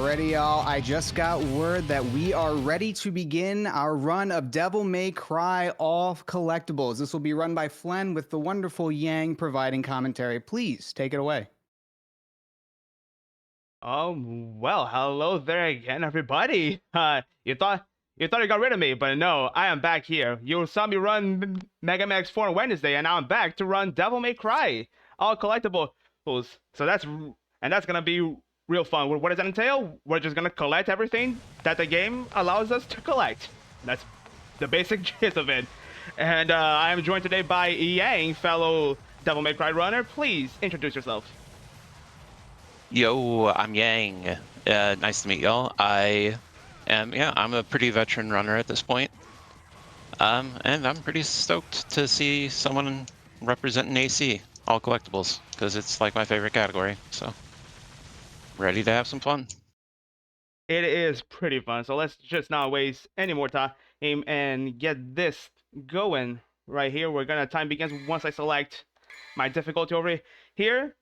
Alrighty, y'all. I just got word that we are ready to begin our run of Devil May Cry all collectibles. This will be run by Flenn with the wonderful Yang providing commentary. Please take it away. Well, hello there again, everybody. You thought you got rid of me, but no, I am back here. You saw me run Mega Man X4 on Wednesday, and now I'm back to run Devil May Cry, all collectibles. So that's gonna be real fun. What does that entail? We're just gonna collect everything that the game allows us to collect. That's the basic gist of it. And I am joined today by Yang, fellow Devil May Cry runner. Please introduce yourself. Yo, I'm Yang. Nice to meet y'all. I'm a pretty veteran runner at this point. And I'm pretty stoked to see someone representing AC, all collectibles, because it's like my favorite category. So, ready to have some fun. It is pretty fun, so let's just not waste any more time and get this going right here. Time begins once I select my difficulty over here.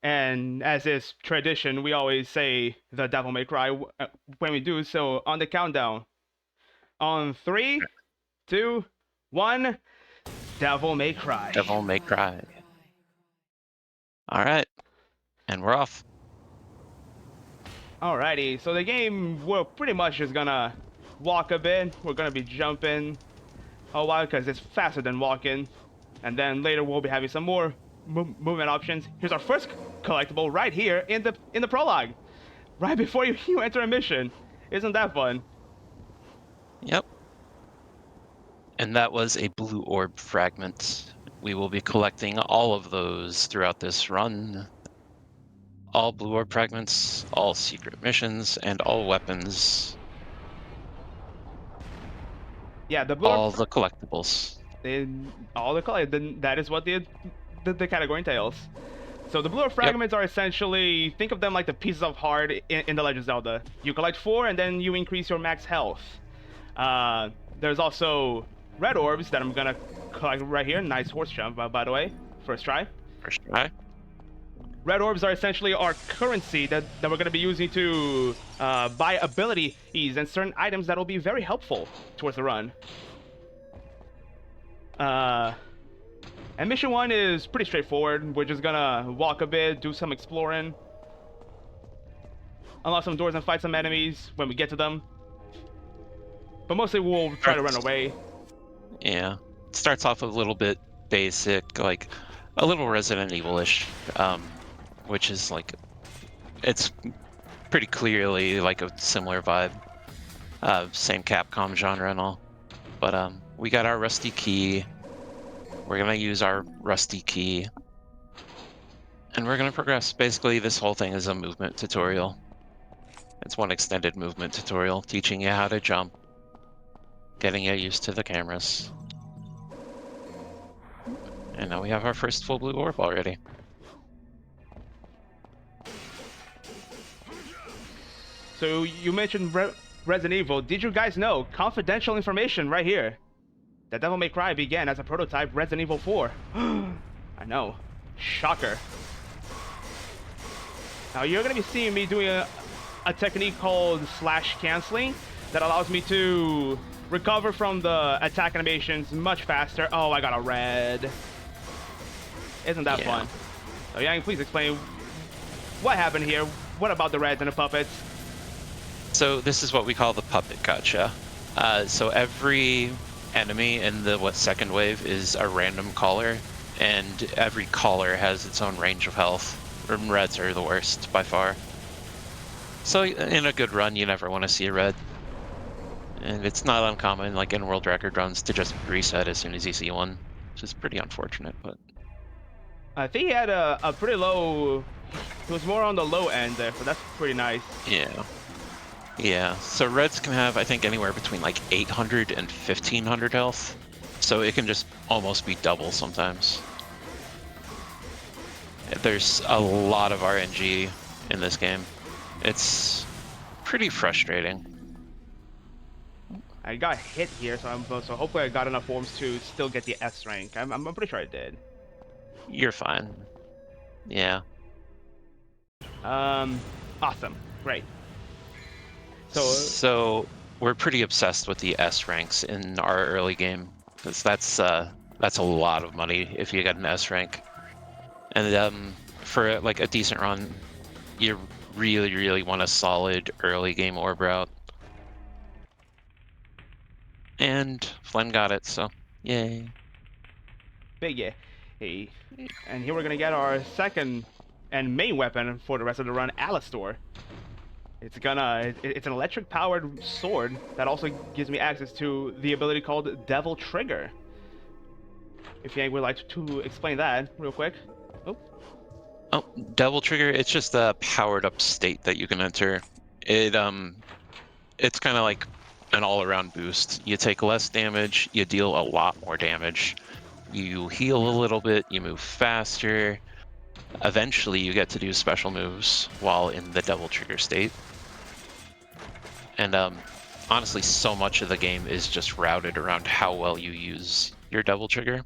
And as is tradition, we always say the Devil May Cry when we do so on the countdown. On 3, 2, 1, Devil May Cry. Devil May Cry. All right, and we're off. Alrighty, so the game, we're pretty much just gonna walk a bit. We're gonna be jumping a while because it's faster than walking. And then later we'll be having some more movement options. Here's our first collectible right here in the prologue, right before you enter a mission. Isn't that fun? Yep. And that was a blue orb fragment. We will be collecting all of those throughout this run. All blue orb fragments, all secret missions, and all weapons. Yeah, the blue all the collectibles. That is what the category entails. So the blue fragments are essentially, think of them like the pieces of heart in The Legend of Zelda. You collect 4 and then you increase your max health. There's also red orbs that I'm gonna collect right here. Nice horse jump, by the way. First try. First try. Red orbs are essentially our currency that we're gonna be using to buy abilities and certain items that will be very helpful towards the run. And mission 1 is pretty straightforward. We're just gonna walk a bit, do some exploring, unlock some doors and fight some enemies when we get to them. But mostly we'll try to run away. Yeah, it starts off a little bit basic, like a little Resident Evil-ish, which is like, it's pretty clearly like a similar vibe. Same Capcom genre and all. But we got our rusty key. We're gonna use our rusty key, and we're gonna progress. Basically, this whole thing is a movement tutorial. It's one extended movement tutorial, teaching you how to jump, getting you used to the cameras. And now we have our first full blue orb already. So you mentioned Resident Evil. Did you guys know, confidential information right here, that Devil May Cry began as a prototype Resident Evil 4. I know. Shocker. Now you're going to be seeing me doing a technique called slash canceling that allows me to recover from the attack animations much faster. Oh, I got a red. Isn't that fun? So Yang, please explain what happened here. What about the reds and the puppets? So this is what we call the puppet gotcha. So every enemy in the second wave is a random caller, and every caller has its own range of health. Reds are the worst by far. So in a good run, you never want to see a red. And it's not uncommon, like in world record runs, to just reset as soon as you see one, which is pretty unfortunate. But I think he had a pretty low. He was more on the low end there, so that's pretty nice. Yeah, so reds can have, I think, anywhere between like 800 and 1500 health. So it can just almost be double sometimes. There's a lot of RNG in this game. It's pretty frustrating. I got hit here, so hopefully I got enough forms to still get the S rank. I'm pretty sure I did. You're fine. Yeah. Awesome. Great. So we're pretty obsessed with the S ranks in our early game, because that's a lot of money if you get an S rank. And for like a decent run, you really want a solid early game orb route. And Flenn got it, so yay. big yeah. Hey. And here we're gonna get our second and main weapon for the rest of the run, Alistor. It's an electric powered sword that also gives me access to the ability called Devil Trigger. If Yang would like to explain that real quick. Oh, Devil Trigger, it's just a powered up state that you can enter. It's kind of like an all-around boost. You take less damage, you deal a lot more damage. You heal a little bit, you move faster. Eventually you get to do special moves while in the Devil Trigger state. And honestly, so much of the game is just routed around how well you use your Devil Trigger.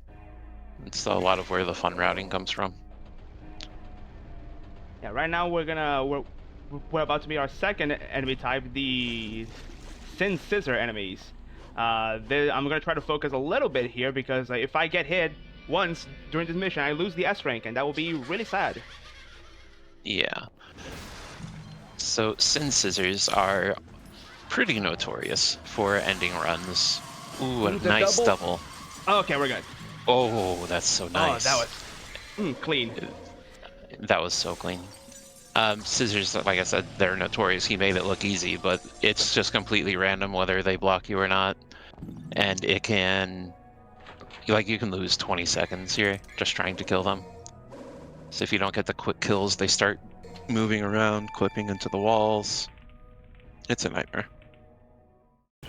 It's a lot of where the fun routing comes from. Yeah, right now we're about to meet our second enemy type, the Sin Scissor enemies. I'm gonna try to focus a little bit here because if I get hit once during this mission, I lose the S rank, and that will be really sad. Yeah. So Sin Scissors are pretty notorious for ending runs. Ooh, a nice double. Oh, okay, we're good. Oh, that's so nice. Oh, that was clean. That was so clean. Scissors, like I said, they're notorious. He made it look easy, but it's just completely random whether they block you or not. And it can, like, you can lose 20 seconds here just trying to kill them. So if you don't get the quick kills, they start moving around, clipping into the walls. It's a nightmare.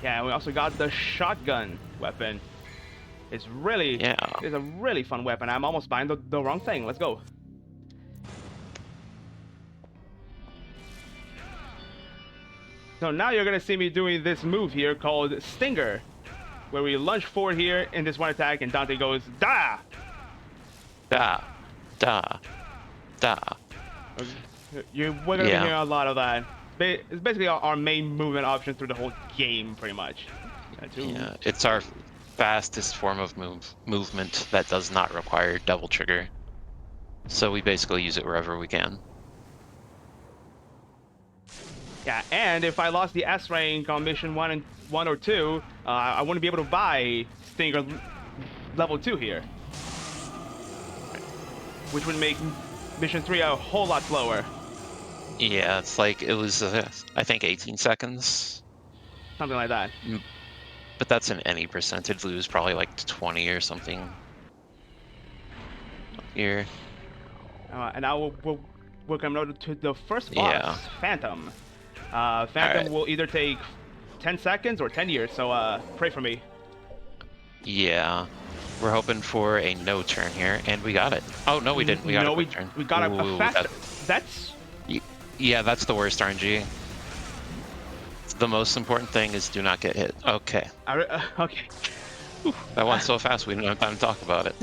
Yeah, we also got the shotgun weapon. It's a really fun weapon. I'm almost buying the wrong thing. Let's go. So now you're gonna see me doing this move here called Stinger, where we lunge forward here in this one attack, and Dante goes da, da, da, da. We're gonna be hearing a lot of that. It's basically our main movement option through the whole game, pretty much. Yeah, it's our fastest form of movement that does not require double trigger. So we basically use it wherever we can. Yeah, and if I lost the S rank on mission 1 or 2, I wouldn't be able to buy Stinger level 2 here, which would make mission 3 a whole lot slower. Yeah, it's like it was, I think 18 seconds. Something like that. But that's in any percentage. Lose probably like 20 or something. Here. And now we're coming over to the first boss, Phantom. Phantom will either take 10 seconds or 10 years, so pray for me. Yeah. We're hoping for a no turn here, and we got it. Oh, no, we didn't. We got a quick turn. We got a fast... That's... Yeah, that's the worst RNG. The most important thing is do not get hit. Okay. Okay. That went so fast we didn't have time to talk about it.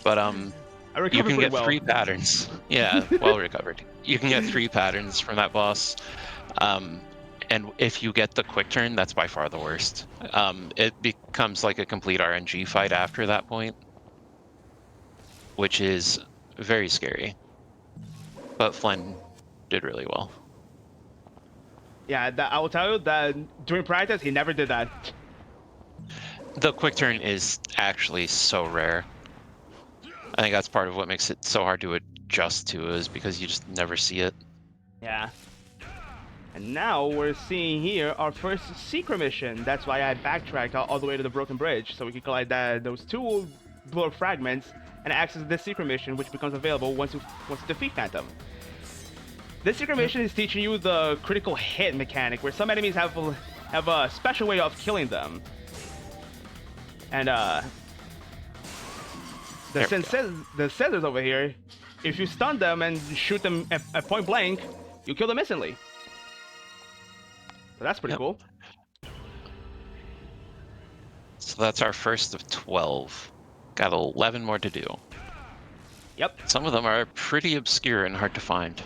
But you can get 3 patterns. Yeah, well recovered. You can get 3 patterns from that boss. And if you get the quick turn, that's by far the worst. It becomes like a complete RNG fight after that point, which is very scary. But Flynn did really well. Yeah, I will tell you that during practice, he never did that. The quick turn is actually so rare. I think that's part of what makes it so hard to adjust to, is because you just never see it. Yeah. And now we're seeing here our first secret mission. That's why I backtracked all the way to the broken bridge, so we can collect those 2 blue fragments and access this secret mission, which becomes available once you defeat Phantom. This secret mission is teaching you the critical hit mechanic, where some enemies have a special way of killing them. And the scissors over here, if you stun them and shoot them at point blank, you kill them instantly. So that's pretty cool. So that's our first of 12. Got 11 more to do. Yep. Some of them are pretty obscure and hard to find.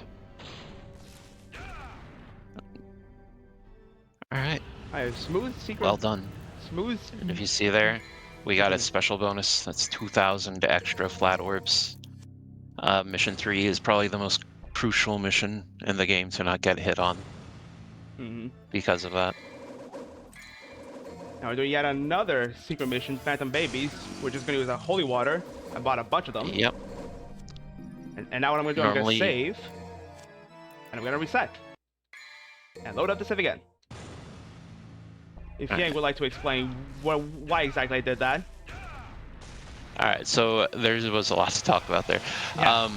All right. Alright, smooth secret. Well done. Smooth. And if you see there, we got a Mhm. special bonus. That's 2,000 extra flat orbs. Mission 3 is probably the most crucial mission in the game to not get hit on Mhm. because of that. Now we're doing yet another secret mission, Phantom Babies. We're just gonna use a holy water. I bought a bunch of them. Yep. And now what I'm gonna do, I'm Normally- gonna save. And I'm gonna reset. And load up the save again. If Okay. Yang would like to explain why exactly I did that. All right, so there was a lot to talk about there. Yeah.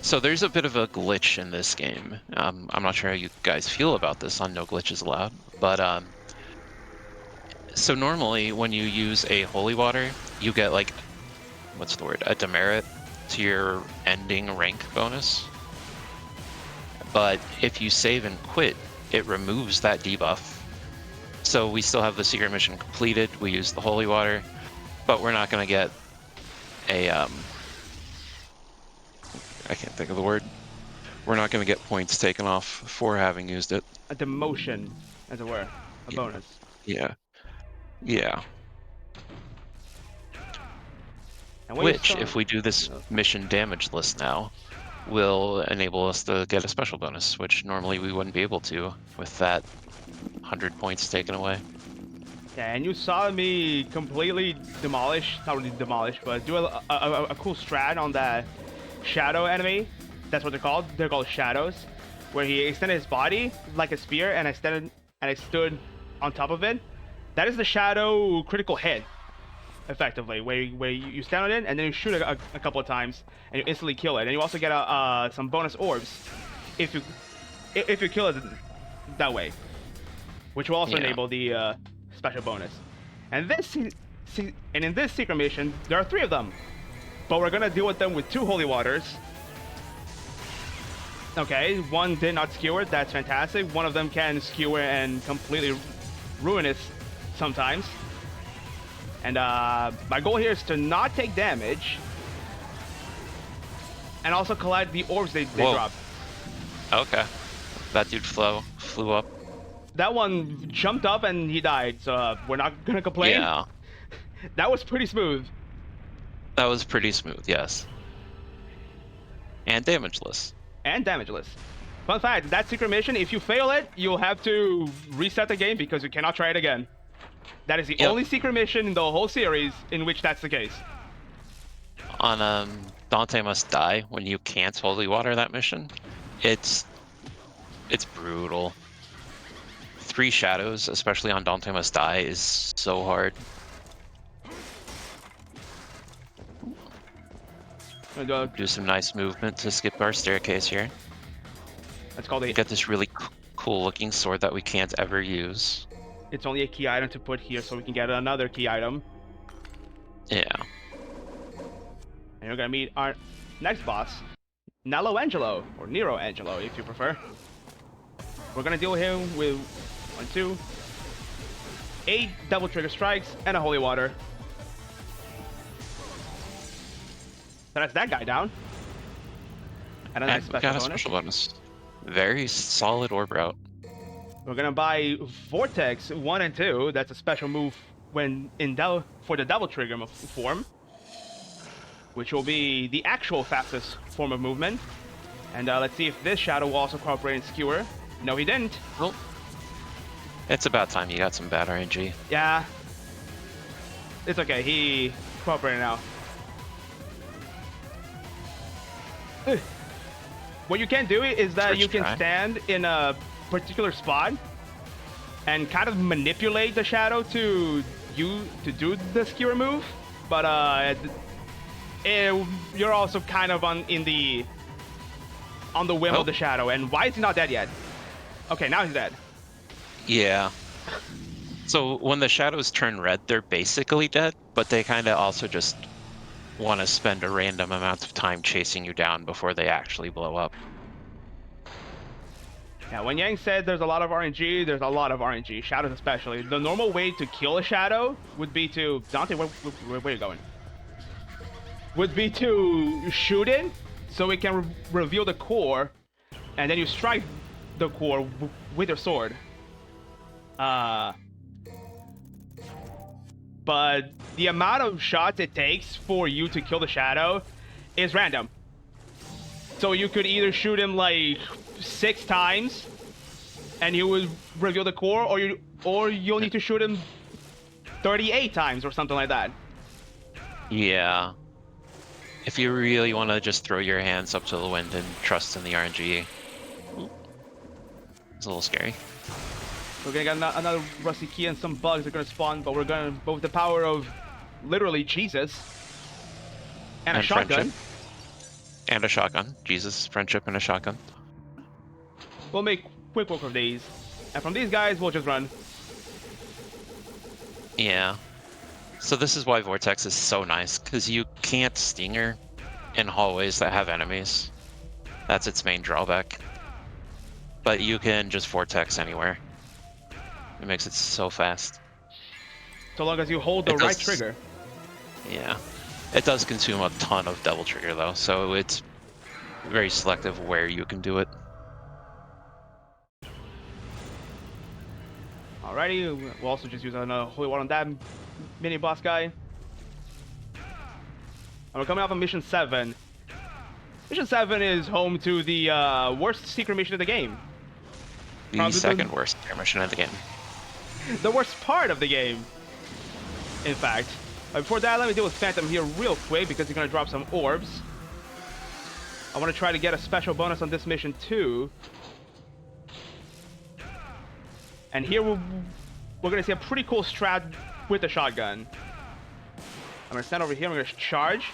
So there's a bit of a glitch in this game. I'm not sure how you guys feel about this on No Glitches Allowed, but so normally when you use a holy water, you get like, what's the word, a demerit to your ending rank bonus. But if you save and quit, it removes that debuff. So we still have the secret mission completed. We use the holy water, but we're not going to get a I can't think of the word. We're not going to get points taken off for having used it. A demotion, as it were. A bonus. Yeah. Yeah. And when you Which, saw- if we do this mission damage list now, will enable us to get a special bonus, which normally we wouldn't be able to with that 100 points taken away. Yeah, and you saw me completely demolish, not really demolish, but do a cool strat on that shadow enemy. That's what they're called. They're called shadows, where he extended his body like a spear, and I stood on top of it. That is the shadow critical hit, effectively, where you stand on it and then you shoot a couple of times and you instantly kill it, and you also get some bonus orbs if you kill it that way, which will also Yeah. enable the special bonus. And in this secret mission, there are 3 of them, but we're gonna deal with them with 2 holy waters. Okay, one did not skewer. That's fantastic. One of them can skewer and completely ruin it sometimes. And my goal here is to not take damage, and also collect the orbs they Whoa. drop. Okay. That dude flew up. That one jumped up and he died, so we're not gonna complain. Yeah. That was pretty smooth. That was pretty smooth, yes. And damageless. And damageless. Fun fact, that secret mission, if you fail it, you'll have to reset the game because you cannot try it again. That is the Yep. only secret mission in the whole series in which that's the case. On Dante Must Die, when you can't holy water that mission, it's brutal. 3 shadows, especially on Dante Must Die, is so hard. Do some nice movement to skip our staircase here. That's called We a... get this really cool looking sword that we can't ever use. It's only a key item to put here so we can get another key item. Yeah. And you're gonna meet our next boss, Nello Angelo, or Nero Angelo if you prefer. We're gonna deal with him with 1, 2, 8 double trigger strikes and a holy water. So that's that guy down. And a nice And we special got a bonus. special bonus. Very solid orb route. We're gonna buy Vortex 1 and 2. That's a special move when in for the double trigger form, which will be the actual fastest form of movement. And let's see if this shadow will also cooperate in Skewer. No, he didn't. Well, it's about time you got some bad RNG. Yeah. It's okay. He cooperated now. Ugh. What you can do is that First you can try. stand in a particular spot and kind of manipulate the shadow to do the skewer move, but you're also kind of on the whim Oh. of the shadow. And why is he not dead yet? Okay, now he's dead. Yeah. So when the shadows turn red, they're basically dead, but they kind of also just want to spend a random amount of time chasing you down before they actually blow up. Yeah, when Yang said there's a lot of RNG, there's a lot of RNG, shadows especially. The normal way to kill a shadow would be to... Dante, where are you going? Would be to shoot it so it can reveal the core, and then you strike the core with your sword. But the amount of shots it takes for you to kill the shadow is random. So you could either shoot him like 6 times and he will reveal the core, or you'll need to shoot him 38 times or something like that. Yeah. If you really want to just throw your hands up to the wind and trust in the RNG, it's a little scary. We're gonna get another rusty key and some bugs are gonna spawn, but with the power of literally Jesus and a shotgun. Friendship. And a shotgun. Jesus, friendship, and a shotgun. We'll make quick work of these, and from these guys we'll just run. Yeah. So this is why Vortex is so nice, because you can't stinger in hallways that have enemies. That's its main drawback. But you can just Vortex anywhere. It makes it so fast. So long as you hold the right trigger. Yeah. It does consume a ton of double trigger though, so it's very selective where you can do it. Alrighty, we'll also just use another Holy Water on that mini boss guy. And we're coming off of Mission 7. Mission 7 is home to the worst secret mission of the game. The Probably second worst mission of the game. The worst part of the game, in fact. But before that, let me deal with Phantom here real quick because he's going to drop some orbs. I want to try to get a special bonus on this mission too. And here we're going to see a pretty cool strat with the shotgun. I'm going to stand over here, I'm going to charge.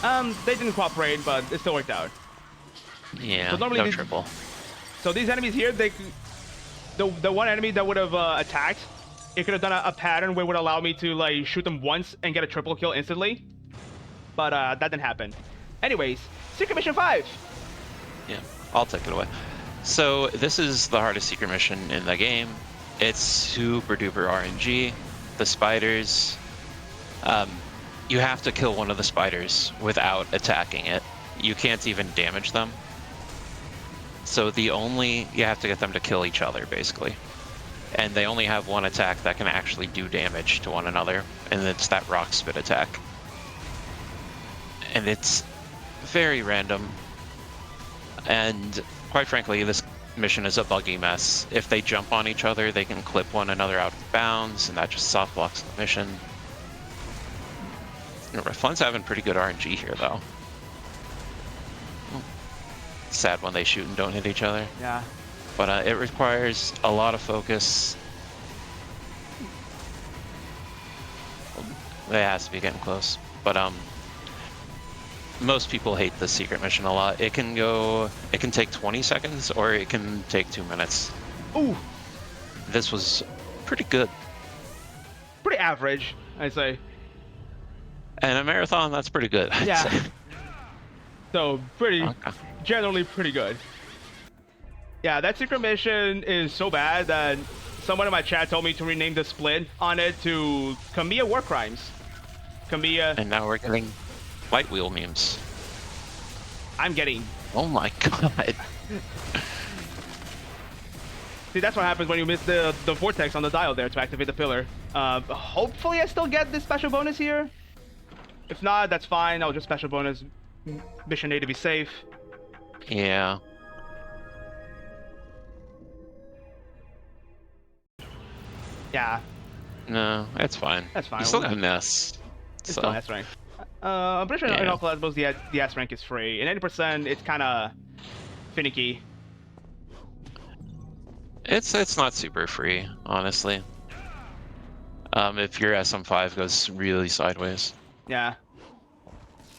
They didn't cooperate, but it still worked out. Yeah, so normally no triple. So these enemies here, the one enemy that would have attacked, it could have done a pattern where it would allow me to like shoot them once and get a triple kill instantly. But that didn't happen. Anyways, Secret Mission 5. Yeah, I'll take it away. So this is the hardest secret mission in the game. It's super duper RNG. The spiders, you have to kill one of the spiders without attacking it. You can't even damage them. So you have to get them to kill each other, basically. And they only have one attack that can actually do damage to one another, and it's that rock spit attack. And it's very random. And quite frankly, this mission is a buggy mess. If they jump on each other, they can clip one another out of bounds, and that just soft blocks the mission. Flenn's having pretty good RNG here, though. Sad when they shoot and don't hit each other. Yeah. But it requires a lot of focus. It has to be getting close. But most people hate this secret mission a lot. It can take 20 seconds or it can take 2 minutes. Ooh. This was pretty good. Pretty average, I'd say. And a marathon, that's pretty good. I'd Yeah. say. So generally pretty good. Yeah, that secret mission is so bad that someone in my chat told me to rename the split on it to Kamiya War Crimes. Kamiya. And now we're getting light wheel memes. I'm getting. Oh my god. See, that's what happens when you miss the vortex on the dial there to activate the pillar. Hopefully I still get this special bonus here. If not, that's fine. I'll just special bonus mission A to be safe. Yeah. Yeah. No, it's fine. That's fine. You still got an S. It's still S rank. I'm pretty sure in all collectibles the S rank is free. In 80% it's kind of finicky. It's not super free, honestly. If your SM5 goes really sideways. Yeah.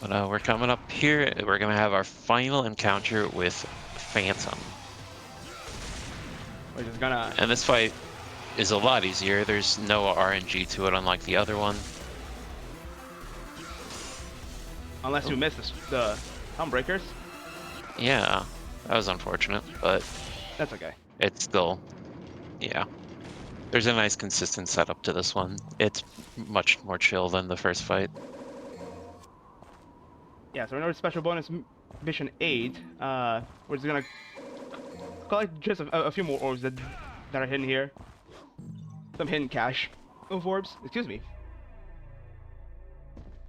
But we're coming up here. We're gonna have our final encounter with Phantom. We're just gonna. And this fight is a lot easier. There's no RNG to it, unlike the other one. Unless you miss the breakers. Yeah, that was unfortunate, but that's okay. It's still, yeah. There's a nice consistent setup to this one. It's much more chill than the first fight. Yeah, so in our special bonus mission 8, we're just gonna collect just a few more orbs that are hidden here. some hidden cache of orbs. Excuse me.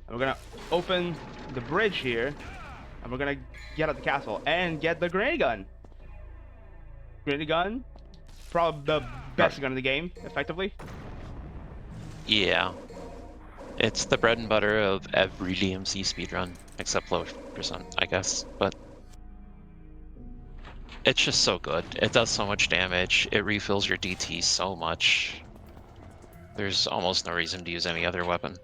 And we're gonna open the bridge here, and we're gonna get out the castle and get the grenade gun. Grenade gun, probably the best gun in the game, effectively. Yeah. It's the bread and butter of every DMC speedrun, except low percent, I guess. But it's just so good. It does so much damage. It refills your DT so much. There's almost no reason to use any other weapon.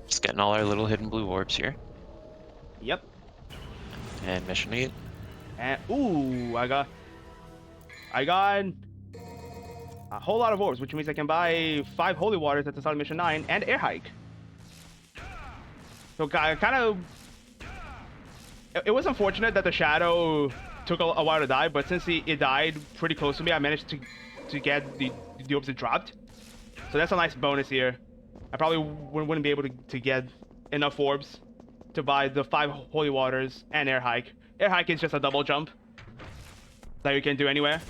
Just getting all our little hidden blue orbs here. Yep. And mission 8. And ooh, I got a whole lot of orbs, which means I can buy 5 holy waters at the start of mission 9 and air hike. So kind of, it was unfortunate that the shadow took a while to die, but since it died pretty close to me, I managed to get the orbs that dropped. So that's a nice bonus here. I probably wouldn't be able to get enough orbs to buy the 5 holy waters and air hike. Air hike is just a double jump that you can do anywhere.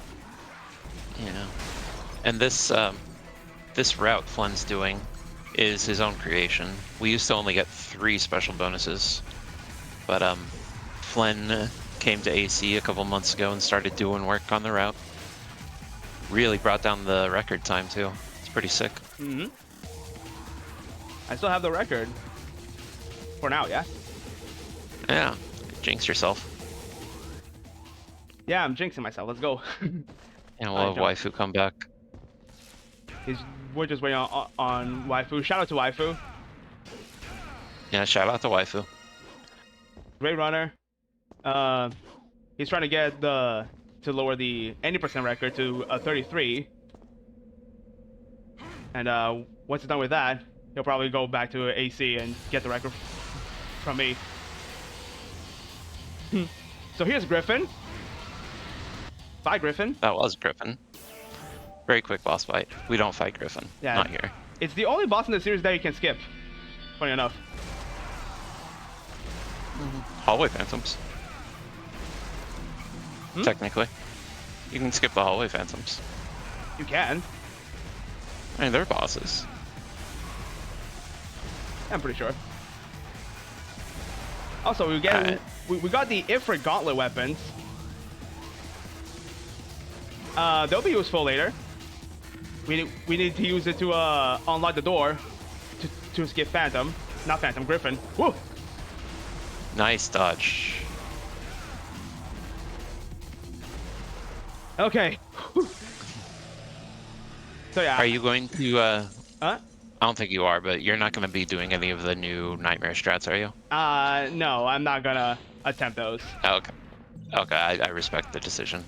Yeah. And this this route Flenn's doing is his own creation. We used to only get 3 special bonuses, but Flenn came to AC a couple months ago and started doing work on the route. Really brought down the record time too. It's pretty sick. Mm-hmm. I still have the record for now, yeah. Yeah, jinx yourself. Yeah, I'm jinxing myself. Let's go. And we'll have waifu come back. We're just waiting on waifu. Shout out to waifu. Yeah, shout out to waifu. Great runner. He's trying to get to lower the 80% record to 33. And once he's done with that, he'll probably go back to AC and get the record from me. So here's Griffin. Bye, Griffin. That was Griffin. Very quick boss fight. We don't fight Griffin. Yeah. Not here. It's the only boss in the series that you can skip. Funny enough. Hallway Phantoms. Technically. You can skip the Hallway Phantoms. You can. I mean, they're bosses. I'm pretty sure. Also, we got the Ifrit Gauntlet weapons. They'll be useful later. We need to use it to unlock the door to skip Phantom. Not Phantom, Griffin. Woo! Nice dodge. Okay. So yeah. Are you going to, Huh? I don't think you are, but you're not going to be doing any of the new Nightmare strats, are you? No, I'm not gonna attempt those. Okay. Okay, I respect the decision.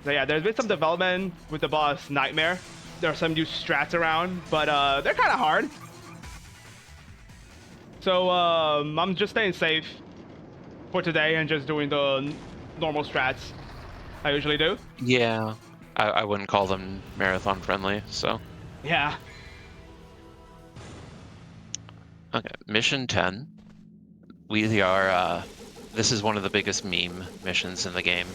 So yeah, there's been some development with the boss Nightmare. There are some new strats around, but they're kind of hard. So I'm just staying safe for today and just doing the normal strats I usually do. Yeah, I wouldn't call them marathon friendly, so. Yeah. Okay, mission 10. We are, this is one of the biggest meme missions in the game.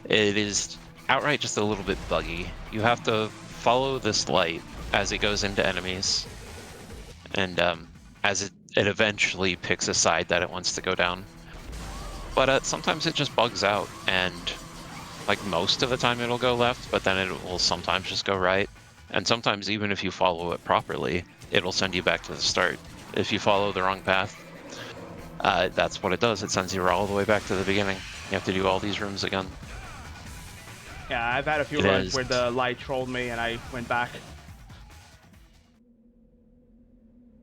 It is outright just a little bit buggy. You have to follow this light as it goes into enemies, and as it eventually picks a side that it wants to go down. But sometimes it just bugs out, and like most of the time it'll go left, but then it will sometimes just go right. And sometimes even if you follow it properly, it'll send you back to the start. If you follow the wrong path, that's what it does. It sends you all the way back to the beginning. You have to do all these rooms again. Yeah, I've had a few runs where the light trolled me and I went back.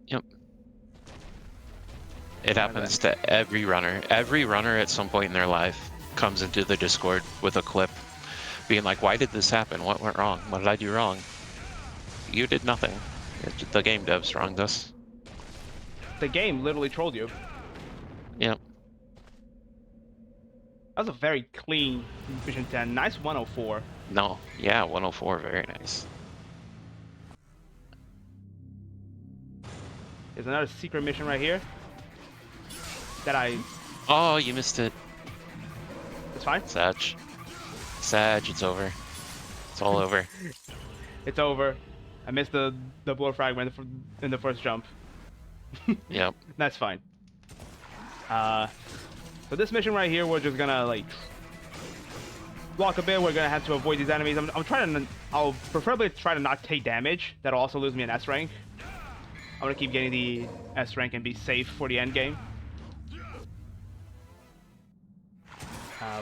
Yep. It happens to every runner. Every runner at some point in their life comes into the Discord with a clip being like, why did this happen? What went wrong? What did I do wrong? You did nothing. The game devs wronged us. The game literally trolled you. Yep. That was a very clean Mission 10. Nice 104. No. Yeah, 104. Very nice. There's another secret mission right here. That I... Oh, you missed it. It's fine. Satch. Sag, it's over. It's all over. It's over. I missed the blow fragment in the first jump. Yep. That's fine. So this mission right here, we're just gonna like walk a bit. We're gonna have to avoid these enemies. I'm trying to. I'll preferably try to not take damage. That'll also lose me an S rank. I'm gonna keep getting the S rank and be safe for the end game.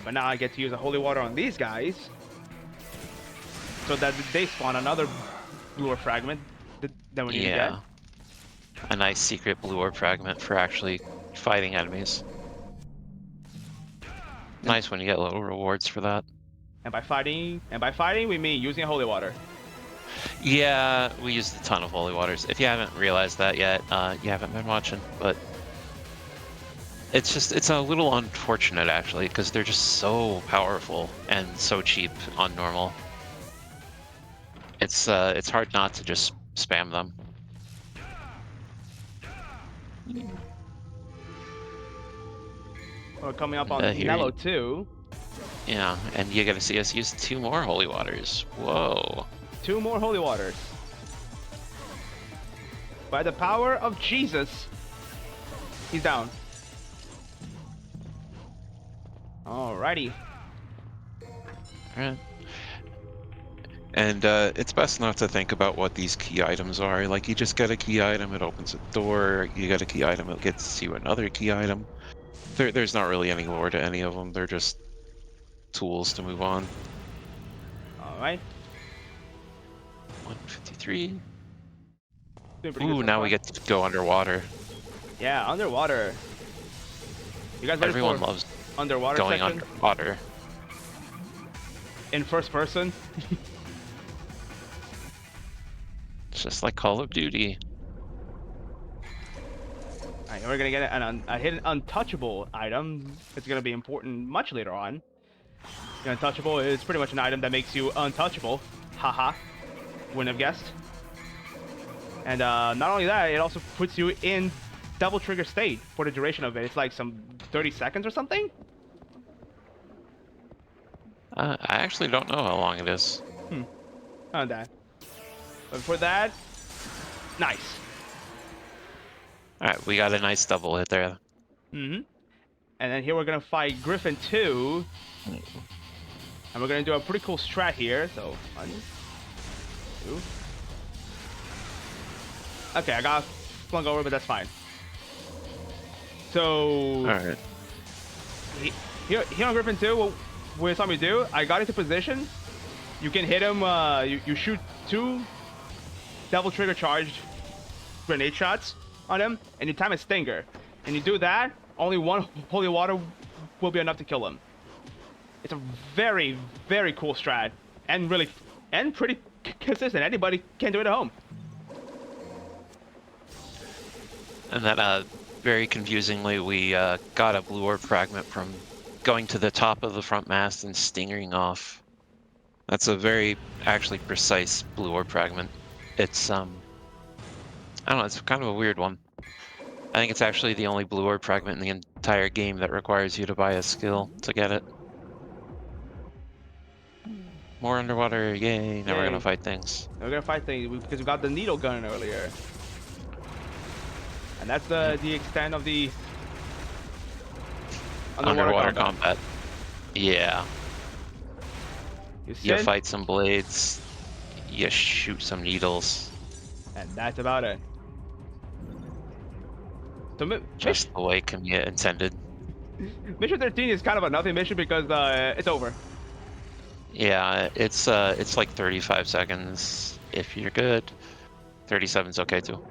But now I get to use a holy water on these guys, so that they spawn another blue orb fragment that we need to get. A nice secret blue orb fragment for actually fighting enemies. Nice when you get little rewards for that. And by fighting, we mean using a holy water. Yeah, we used a ton of holy waters. If you haven't realized that yet, you haven't been watching, but it's a little unfortunate actually, because they're just so powerful and so cheap on normal. It's hard not to just spam them. We're coming up on Nello too. Yeah, and you're gonna see us use 2 more holy waters. Whoa. 2 more holy waters. By the power of Jesus. He's down. Alrighty. Alright. And it's best not to think about what these key items are. Like, you just get a key item, it opens a door. You get a key item, it gets you another key item. There's not really any lore to any of them. They're just tools to move on. Alright. 153. Ooh, now we get to go underwater. Yeah, underwater. You guys ready Everyone for loves underwater going section? underwater. In first person? It's just like Call of Duty. Alright, we're gonna get a hidden untouchable item. It's gonna be important much later on. The untouchable is pretty much an item that makes you untouchable. Haha. Wouldn't have guessed. And not only that, it also puts you in double trigger state for the duration of it. It's like some 30 seconds or something? I actually don't know how long it is. On that. But for that, nice. Alright, we got a nice double hit there. Mm-hmm. And then here we're gonna fight Griffin 2. And we're gonna do a pretty cool strat here. So 1, 2. Okay, I got flung over, but that's fine. So Alright. Here on Griffin 2, what you saw me do, I got into position. You can hit him, you shoot 2 double trigger charged grenade shots on him, and you time a stinger. And you do that, only 1 holy water will be enough to kill him. It's a very, very cool strat, and pretty consistent. Anybody can do it at home. And then, very confusingly, we got a blue orb fragment from going to the top of the front mast and stingering off. That's a very, actually, precise blue orb fragment. It's, I don't know, it's kind of a weird one. I think it's actually the only blue orb fragment in the entire game that requires you to buy a skill to get it. More underwater, yay, now we're gonna fight things. We're gonna fight things because we got the needle gun earlier. And that's the extent of the underwater combat. Yeah. You fight some blades, you shoot some needles. And that's about it. So just the way Kamiya intended. Mission 13 is kind of a nothing mission because it's over. Yeah, it's like 35 seconds if you're good. 37's okay too.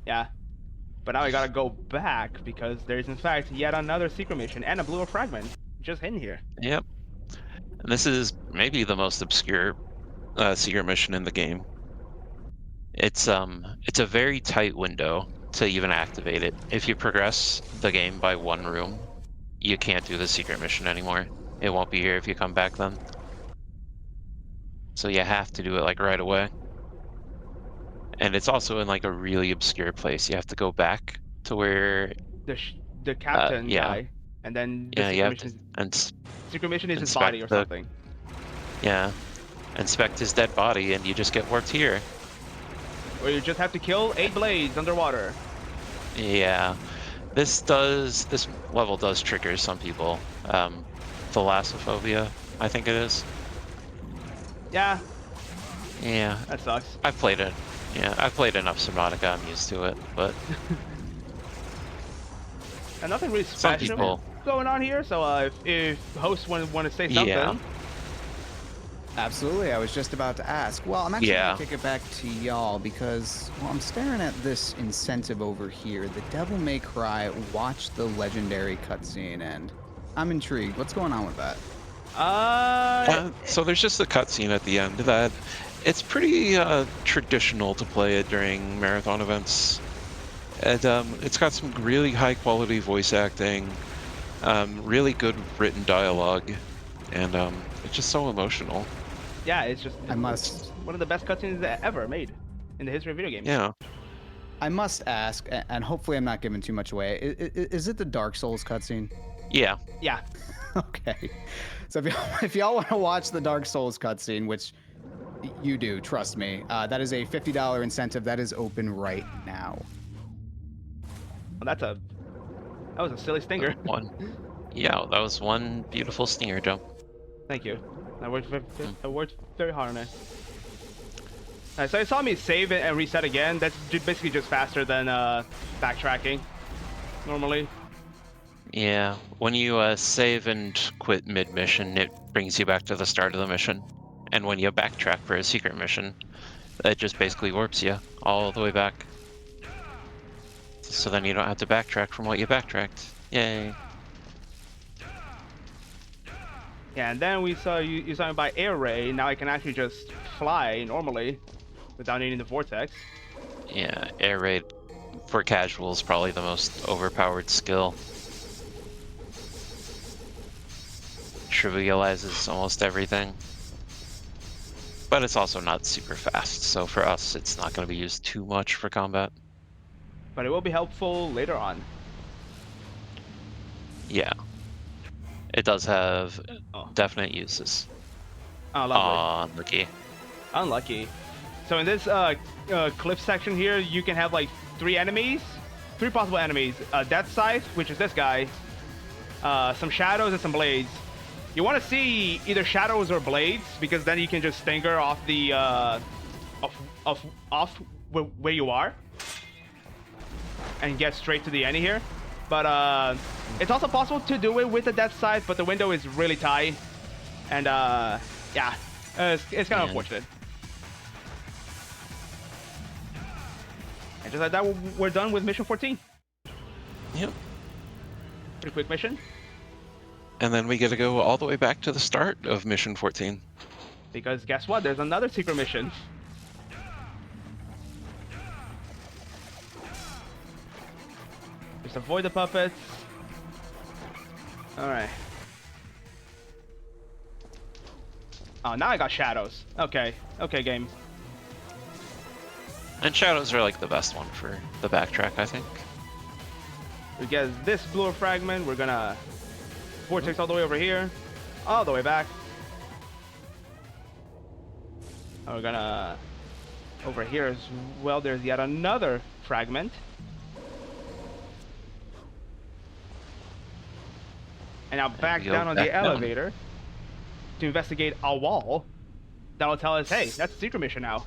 Yeah. But now we gotta go back because there's in fact yet another secret mission and a blue orb fragment just hidden here. Yep. And this is maybe the most obscure secret mission in the game. It's a very tight window to even activate it. If you progress the game by 1 room, you can't do the secret mission anymore. It won't be here if you come back then. So you have to do it like right away. And it's also in like a really obscure place. You have to go back to where the captain yeah. guy, and then yeah, you have to secret mission is his body or something. Yeah. Inspect his dead body, and you just get warped here. Or you just have to kill 8 blades underwater. Yeah. This level does trigger some people. Thalassophobia, I think it is. Yeah, Yeah. that sucks. I've played it. Yeah, I've played enough Subnautica, I'm used to it, but And nothing really some special people, going on here, so if hosts want to say something. yeah. Absolutely, I was just about to ask. Well, I'm actually Yeah. going to kick it back to y'all because, well, I'm staring at this incentive over here. The Devil May Cry Watch the Legendary cutscene, and I'm intrigued. What's going on with that? So there's just a cutscene at the end that it's pretty traditional to play it during marathon events. And it's got some really high quality voice acting, really good written dialogue, and it's just so emotional. Yeah, it's just I must one of the best cutscenes ever made in the history of video games. Yeah. ask, and hopefully I'm not giving too much away. Is it the Dark Souls cutscene? Yeah. Yeah. Okay. So if y'all want to watch the Dark Souls cutscene, which you do, trust me, that is a $50 incentive that is open right now. Well, that was a silly stinger. Yeah, that was one beautiful stinger jump. Thank you. I worked very hard on it. So you saw me save it and reset again. That's basically just faster than backtracking normally. Yeah, when you save and quit mid-mission, it brings you back to the start of the mission. And when you backtrack for a secret mission, it just basically warps you all the way back. So then you don't have to backtrack from what you backtracked. Yay. Yeah, and then we saw you saw me by air ray. Now I can actually just fly normally without needing the vortex. Yeah, air raid for casuals probably the most overpowered skill. Trivializes almost everything. But it's also not super fast, so for us it's not going to be used too much for combat. But it will be helpful later on. Yeah. It does have Oh. definite uses. Oh, lovely. Unlucky. Unlucky. So in this cliff section here, you can have like 3 possible enemies. Death Scythe, which is this guy, some shadows and some blades. You want to see either shadows or blades because then you can just stinger off the off where you are and get straight to the end here. But it's also possible to do it with the Death Scythe, but the window is really tight, and yeah, it's kind of unfortunate. And just like that, we're done with mission 14. Yep. Pretty quick mission. And then we get to go all the way back to the start of mission 14. Because guess what? There's another secret mission. Just avoid the puppets. Alright. Oh, now I got shadows. Okay. Okay, game. And shadows are like the best one for the backtrack, I think. We get this blue fragment. We're gonna vortex all the way over here, all the way back. And we're gonna over here as well. There's yet another fragment. And now back down on the elevator to investigate a wall. That'll tell us, hey, that's a secret mission now.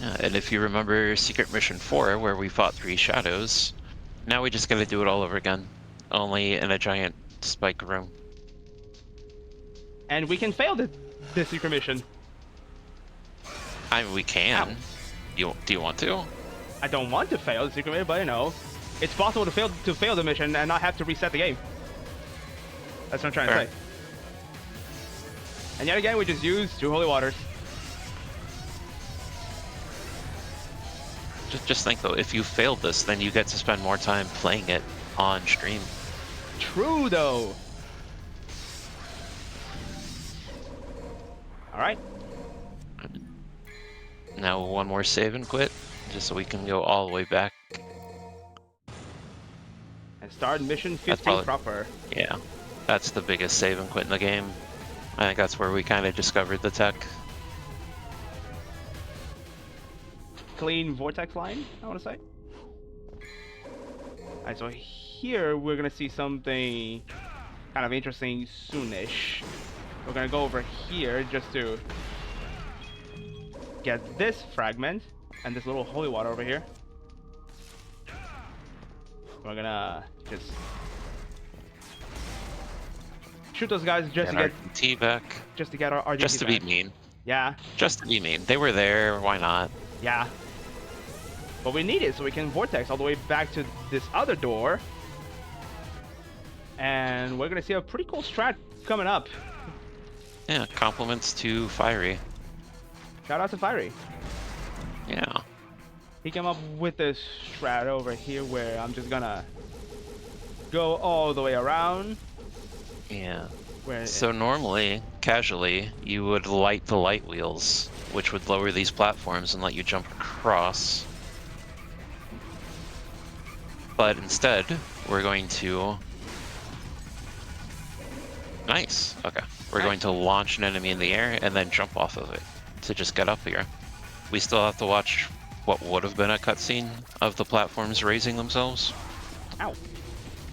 Yeah, and if you remember Secret Mission 4, where we fought 3 shadows, now we just gotta do it all over again. Only in a giant spike room. And we can fail this secret mission. I mean, we can. Do you want to? I don't want to fail the secret mission, but you know, it's possible to fail the mission and not have to reset the game. That's what I'm trying to say. And yet again, we just use 2 holy waters. Just think though, if you failed this, then you get to spend more time playing it on stream. True though. All right. Now one more save and quit, just so we can go all the way back. And start mission 15 proper. Yeah, that's the biggest save and quit in the game. I think that's where we kind of discovered the tech. Clean vortex line, I want to say. Alright, so here we're gonna see something kind of interesting soonish. We're gonna go over here just to get this fragment and this little holy water over here. We're gonna just shoot those guys just to get T back. just to get our RGT Just to back. be mean. Yeah, Just to be mean. They were there. Why not? yeah. But we need it so we can vortex all the way back to this other door. And we're gonna see a pretty cool strat coming up. Yeah. Compliments to Fiery. Shout out to Fiery. Yeah. He came up with this strat over here where I'm just gonna go all the way around. Yeah. Where So normally, casually, you would light the light wheels, which would lower these platforms and let you jump across. But instead, we're going to... Nice. Okay. We're going to launch an enemy in the air and then jump off of it to just get up here. We still have to watch what would have been a cutscene of the platforms raising themselves. Ow.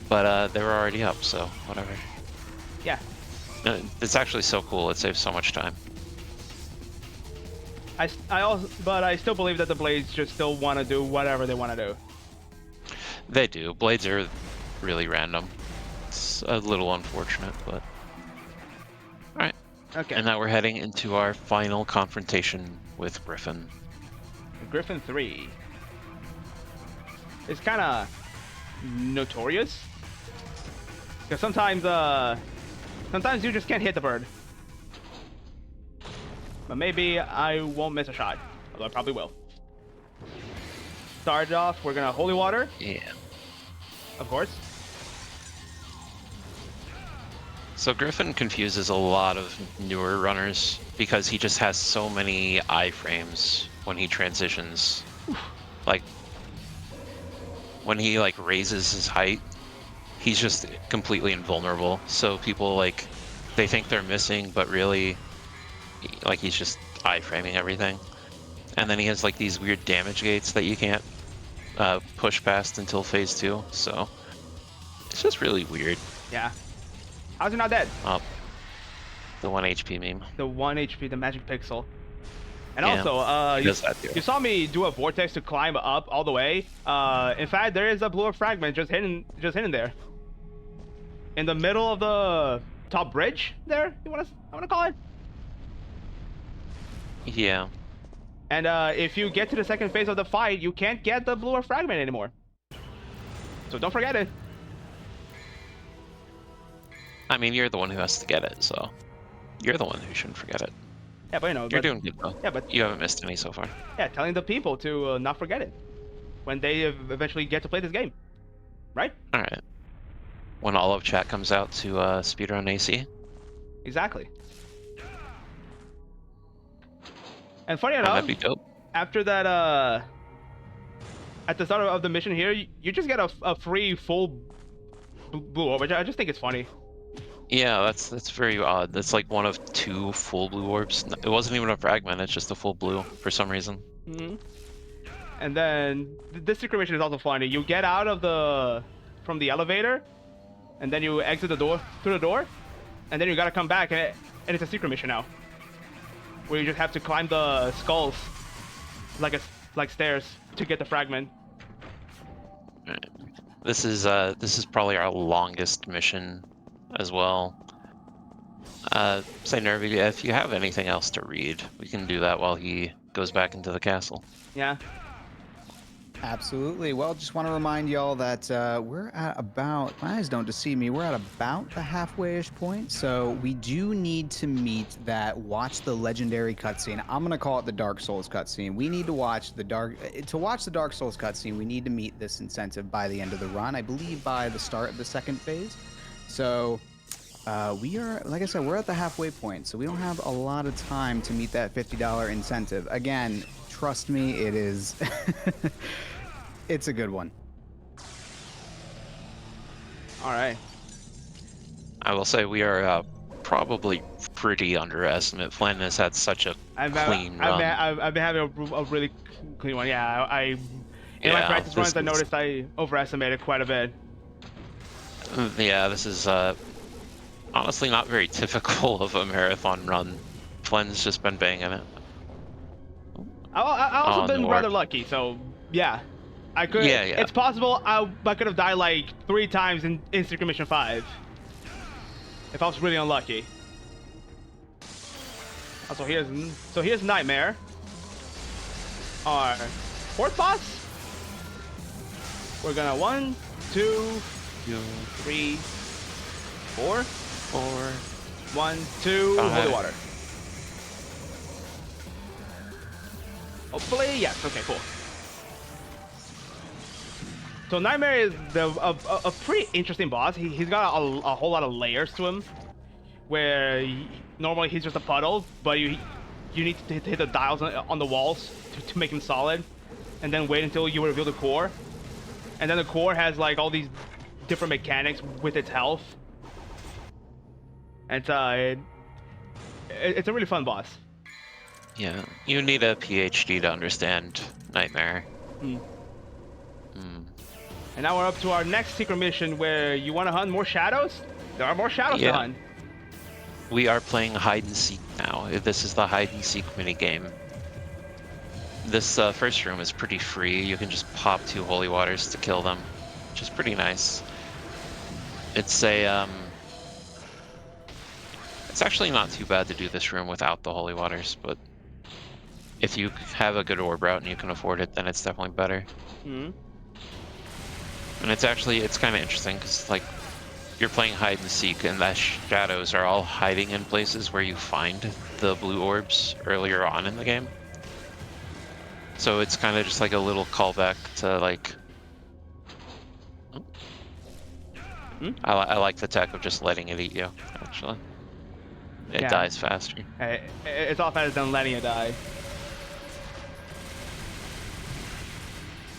But they were already up, so whatever. Yeah. It's actually so cool. It saves so much time. But I still believe that the blades just still want to do whatever they want to do. They do. Blades are really random. It's a little unfortunate, but... Alright. Okay. And now we're heading into our final confrontation with Griffin. Griffin 3. It's kind of notorious. Because sometimes you just can't hit the bird. But maybe I won't miss a shot. Although I probably will. Start off, we're gonna holy water. Yeah. Of course. So Griffin confuses a lot of newer runners because he just has so many iframes when he transitions. Like, when he like raises his height, he's just completely invulnerable. So people like, they think they're missing, but really, like he's just iframing everything. And then he has like these weird damage gates that you can't push past until phase 2. So it's just really weird. Yeah. How's he not dead? Oh, the 1 HP meme. The 1 HP, the magic pixel. And Yeah, also, he does that too. you saw me do a vortex to climb up all the way. In fact, there is a blue fragment just hidden there. In the middle of the top bridge there, I wanna call it. Yeah. And if you get to the second phase of the fight, you can't get the blue fragment anymore. So don't forget it. I mean, you're the one who has to get it, so you're the one who shouldn't forget it. Yeah, but you know, You're doing good though. yeah, but You haven't missed any so far. yeah, telling the people to not forget it when they eventually get to play this game, right? All right. When all of chat comes out to speedrun AC. Exactly. And funny Oh, enough, that'd be dope. after that, at the start of the mission here, you just get a free full blue orb, which I just think it's funny. Yeah, that's very odd. That's like one of 2 full blue orbs. It wasn't even a fragment. It's just a full blue for some reason. Hmm. And then this secret mission is also funny. You get out of from the elevator, and then you exit through the door, and then you gotta come back, and it's a secret mission now, where you just have to climb the skulls like stairs to get the fragment. Alright. This is probably our longest mission as well. Say Nervy, if you have anything else to read, we can do that while he goes back into the castle. Yeah. Absolutely. Well, just want to remind y'all that we're at about, my eyes don't deceive me, we're at about the halfway-ish point. So we do need to meet that watch the legendary cutscene. I'm going to call it the Dark Souls cutscene. We need to watch the Dark Souls cutscene, we need to meet this incentive by the end of the run. I believe by the start of the second phase. So we are, like I said, we're at the halfway point. So we don't have a lot of time to meet that $50 incentive. Again, trust me, it is... It's a good one. All right. I will say we are probably pretty underestimate. Flenn has had such a clean run. I've been having a really clean one. Yeah, in my Yeah, practice runs, I is- noticed I overestimated quite a bit. Yeah, this is honestly not very typical of a marathon run. Flenn's just been banging it. I also On been the rather warp. lucky, so yeah. I could. Yeah, yeah. It's possible I could have died like 3 times in Secret Mission 5 if I was really unlucky. Also, here's Nightmare, our 4th boss. We're gonna 1, 2, 3, 4, 1, 2, holy water. Hopefully, yes. Okay, cool. So Nightmare is a pretty interesting boss. He's got a whole lot of layers to him, where normally he's just a puddle, but you need to hit the dials on the walls to make him solid, and then wait until you reveal the core, and then the core has like all these different mechanics with its health. And it's a really fun boss. Yeah, you need a PhD to understand Nightmare. And now we're up to our next secret mission where you want to hunt more shadows? There are more shadows to hunt. We are playing hide and seek now. This is the hide and seek mini game. This first room is pretty free. You can just pop 2 holy waters to kill them, which is pretty nice. It's a it's actually not too bad to do this room without the holy waters, but if you have a good orb route and you can afford it, then it's definitely better. And it's kind of interesting because like you're playing hide and seek, and the shadows are all hiding in places where you find the blue orbs earlier on in the game. So it's kind of just like a little callback to like. I like the tech of just letting it eat you. Actually, it dies faster. It's all better than letting it die.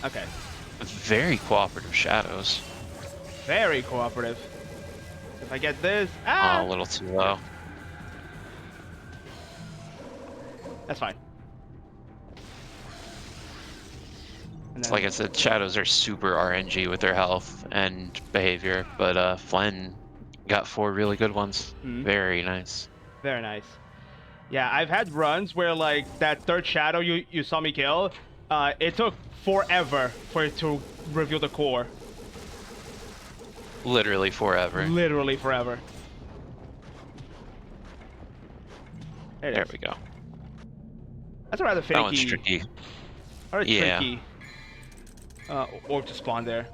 Okay. Very cooperative shadows. Very cooperative. If I get this, Oh, a little too low. That's fine. And then, Like I said, shadows are super RNG with their health and behavior, but Flenn got 4 really good ones. Very nice. Very nice. Yeah, I've had runs where like that 3rd shadow you saw me kill, it took forever for it to reveal the core. Literally forever. Literally forever. There we go. That's a rather finicky. That one's tricky. Tricky. Orb to spawn there.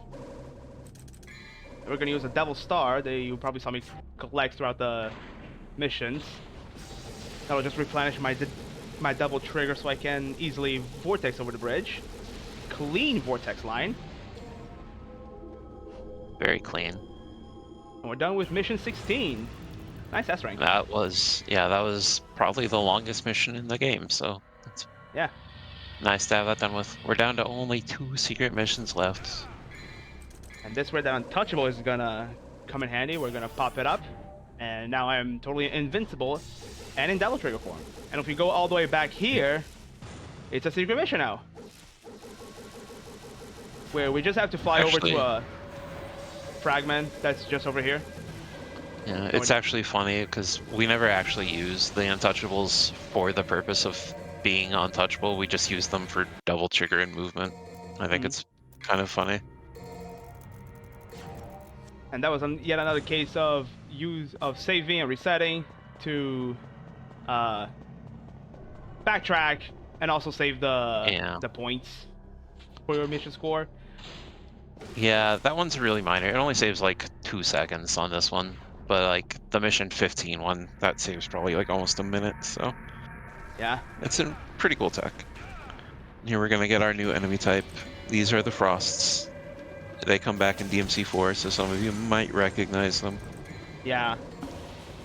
We're gonna use a Devil Star that you probably saw me collect throughout the missions. That'll just replenish my double trigger so I can easily vortex over the bridge. Clean vortex line. Very clean. And we're done with mission 16. Nice S rank. That was probably the longest mission in the game, so it's nice to have that done with. We're down to only 2 secret missions left. And this where the untouchable is gonna come in handy. We're gonna pop it up. And now I'm totally invincible and in double trigger form. And if we go all the way back here, it's a secret mission now. Where we just have to fly over to a fragment that's just over here. Yeah, it's actually funny because we never actually use the untouchables for the purpose of being untouchable. We just use them for double trigger and movement. I think it's kind of funny. And that was yet another case of use of saving and resetting to backtrack and also save the points for your mission score. Yeah, that one's really minor. It only saves like 2 seconds on this one, but like the mission 15 one, that saves probably like almost a minute. So yeah, it's a pretty cool tech. Here we're gonna get our new enemy type. These are the Frosts. They come back in DMC4, so some of you might recognize them. Yeah,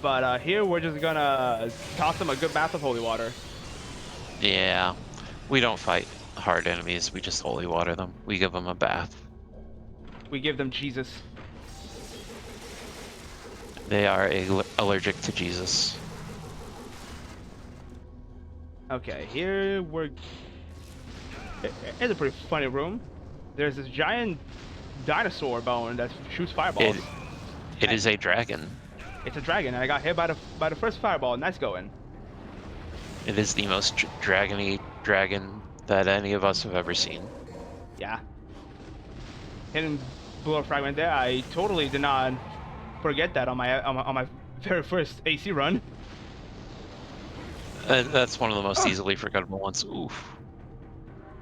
but here we're just gonna toss them a good bath of holy water. Yeah, we don't fight hard enemies. We just holy water them. We give them a bath. We give them Jesus. They are allergic to Jesus. Okay, here we're... It's a pretty funny room. There's this giant dinosaur bone that shoots fireballs. It is a dragon. It's a dragon, and I got hit by the first fireball. Nice going. It is the most dragony dragon that any of us have ever seen. Yeah. Hitting blow fragment there. I totally did not forget that on my very first AC run. That's one of the most easily forgettable ones. Oof.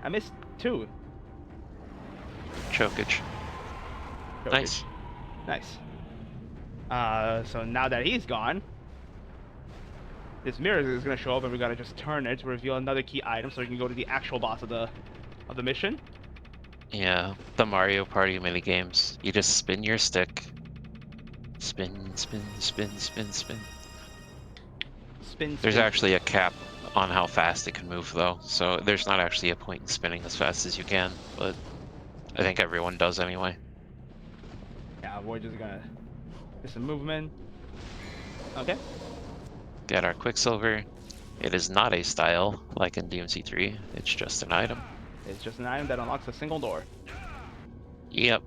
I missed 2. Chokage. Nice. Nice. So now that he's gone, this mirror is gonna show up, and we gotta just turn it to reveal another key item, so we can go to the actual boss of the mission. Yeah, the Mario Party mini games. You just spin your stick. Spin, spin, spin, spin, spin. Spin. There's actually a cap on how fast it can move, though, so there's not actually a point in spinning as fast as you can, but I think everyone does anyway. Yeah, we're just gonna get some movement. Okay. Get our Quicksilver. It is not a style like in DMC3. It's just an item. It's just an item that unlocks a single door. Yep.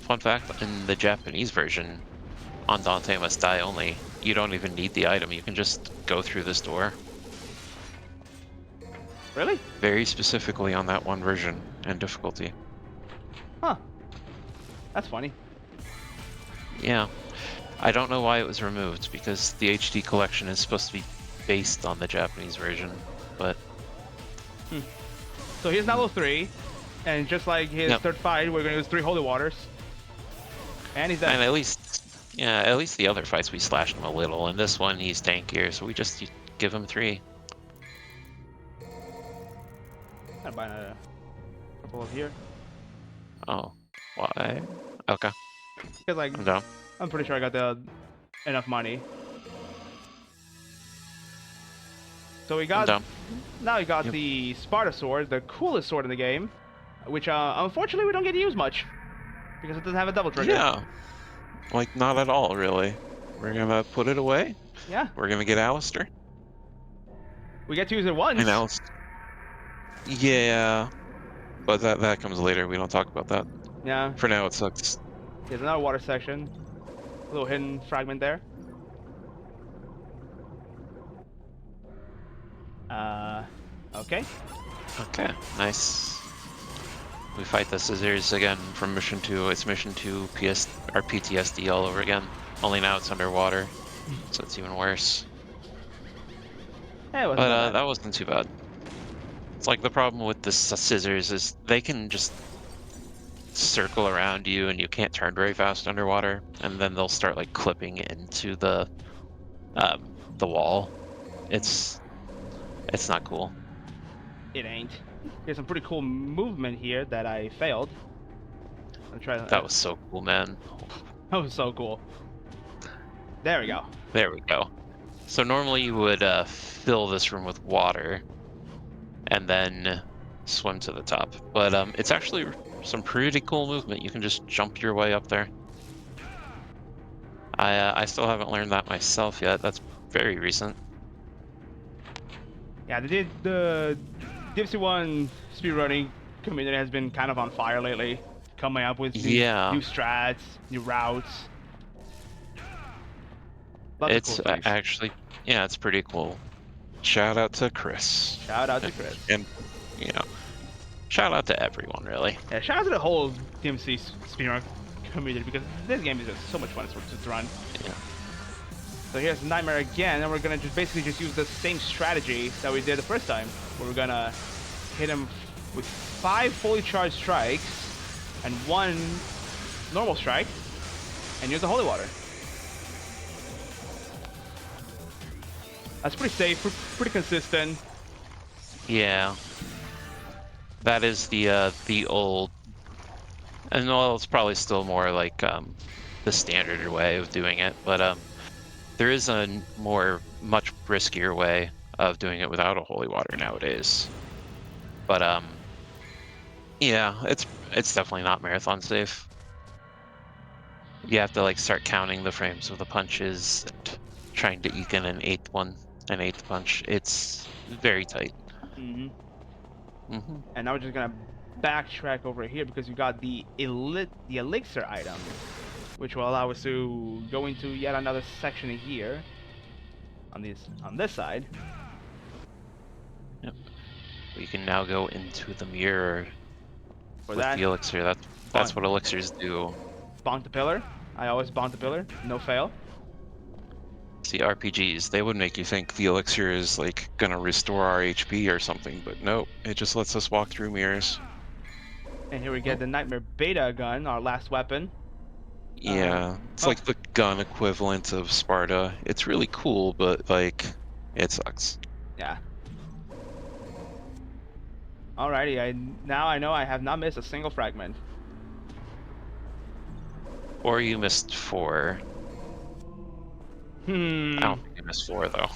Fun fact, in the Japanese version, Andante must die only. You don't even need the item, you can just go through this door. Really? Very specifically on that one version and difficulty. Huh. That's funny. Yeah. I don't know why it was removed, because the HD collection is supposed to be based on the Japanese version, but... So here's now level 3, and just like his third fight, we're gonna use 3 holy waters. And he's dead. And at least the other fights we slashed him a little, and this one he's tankier, so we just give him 3. I'll buy a couple of here. Oh, why? Okay. Because like, I'm down. I'm pretty sure I got enough money. So we got, now we got the Sparta sword, the coolest sword in the game, which unfortunately we don't get to use much because it doesn't have a double trigger. Yeah, like not at all really. We're gonna put it away. Yeah. We're gonna get Alistair. We get to use it once. And Alistair. Yeah, but that comes later. We don't talk about that. Yeah. For now, it sucks. There's another water section. A little hidden fragment there. Okay. Okay, nice. We fight the scissors again from mission 2. It's mission 2 PTSD all over again. Only now it's underwater, so it's even worse. Yeah, it wasn't But that wasn't too bad. It's like the problem with the scissors is they can just circle around you and you can't turn very fast underwater, and then they'll start like clipping into the wall. It's not cool. It ain't. Here's some pretty cool movement here that I failed. I'm trying. That was so cool, man. That was so cool. There we go. There we go. So normally you would fill this room with water and then swim to the top, but it's actually some pretty cool movement. You can just jump your way up there. I still haven't learned that myself yet. That's very recent. Yeah, the DMC1 speedrunning community has been kind of on fire lately, coming up with new strats, new routes. It's actually, yeah, it's pretty cool. Shout out to Chris. Shout out to Chris. And, you know, shout out to everyone, really. Yeah, shout out to the whole DMC speedrun community, because this game is just so much fun to run. Yeah. So here's Nightmare again, and we're gonna basically use the same strategy that we did the first time, where we're gonna hit him with 5 fully charged strikes and 1 normal strike, and use the holy water. That's pretty safe, pretty consistent. Yeah. That is the old, and well, it's probably still more like the standard way of doing it, but there is a much riskier way of doing it without a holy water nowadays. But yeah, it's definitely not marathon safe. You have to like start counting the frames of the punches and trying to eke in an eighth punch. It's very tight. Mm-hmm. Hmm. And now we're just gonna backtrack over here because we got the elixir item, which will allow us to go into yet another section here on this side. Yep. We can now go into the mirror For with that, the elixir. That's what elixirs do. bonk the pillar. I always bonk the pillar, no fail. See, RPGs, they would make you think the elixir is like gonna restore our HP or something, but nope, it just lets us walk through mirrors. And here we get the Nightmare Beta gun, our last weapon. Yeah, it's Oh, like the gun equivalent of Sparta. It's really cool, but like, it sucks. yeah. Alrighty, now I know I have not missed a single fragment. Or you missed 4. I don't think you missed 4 though.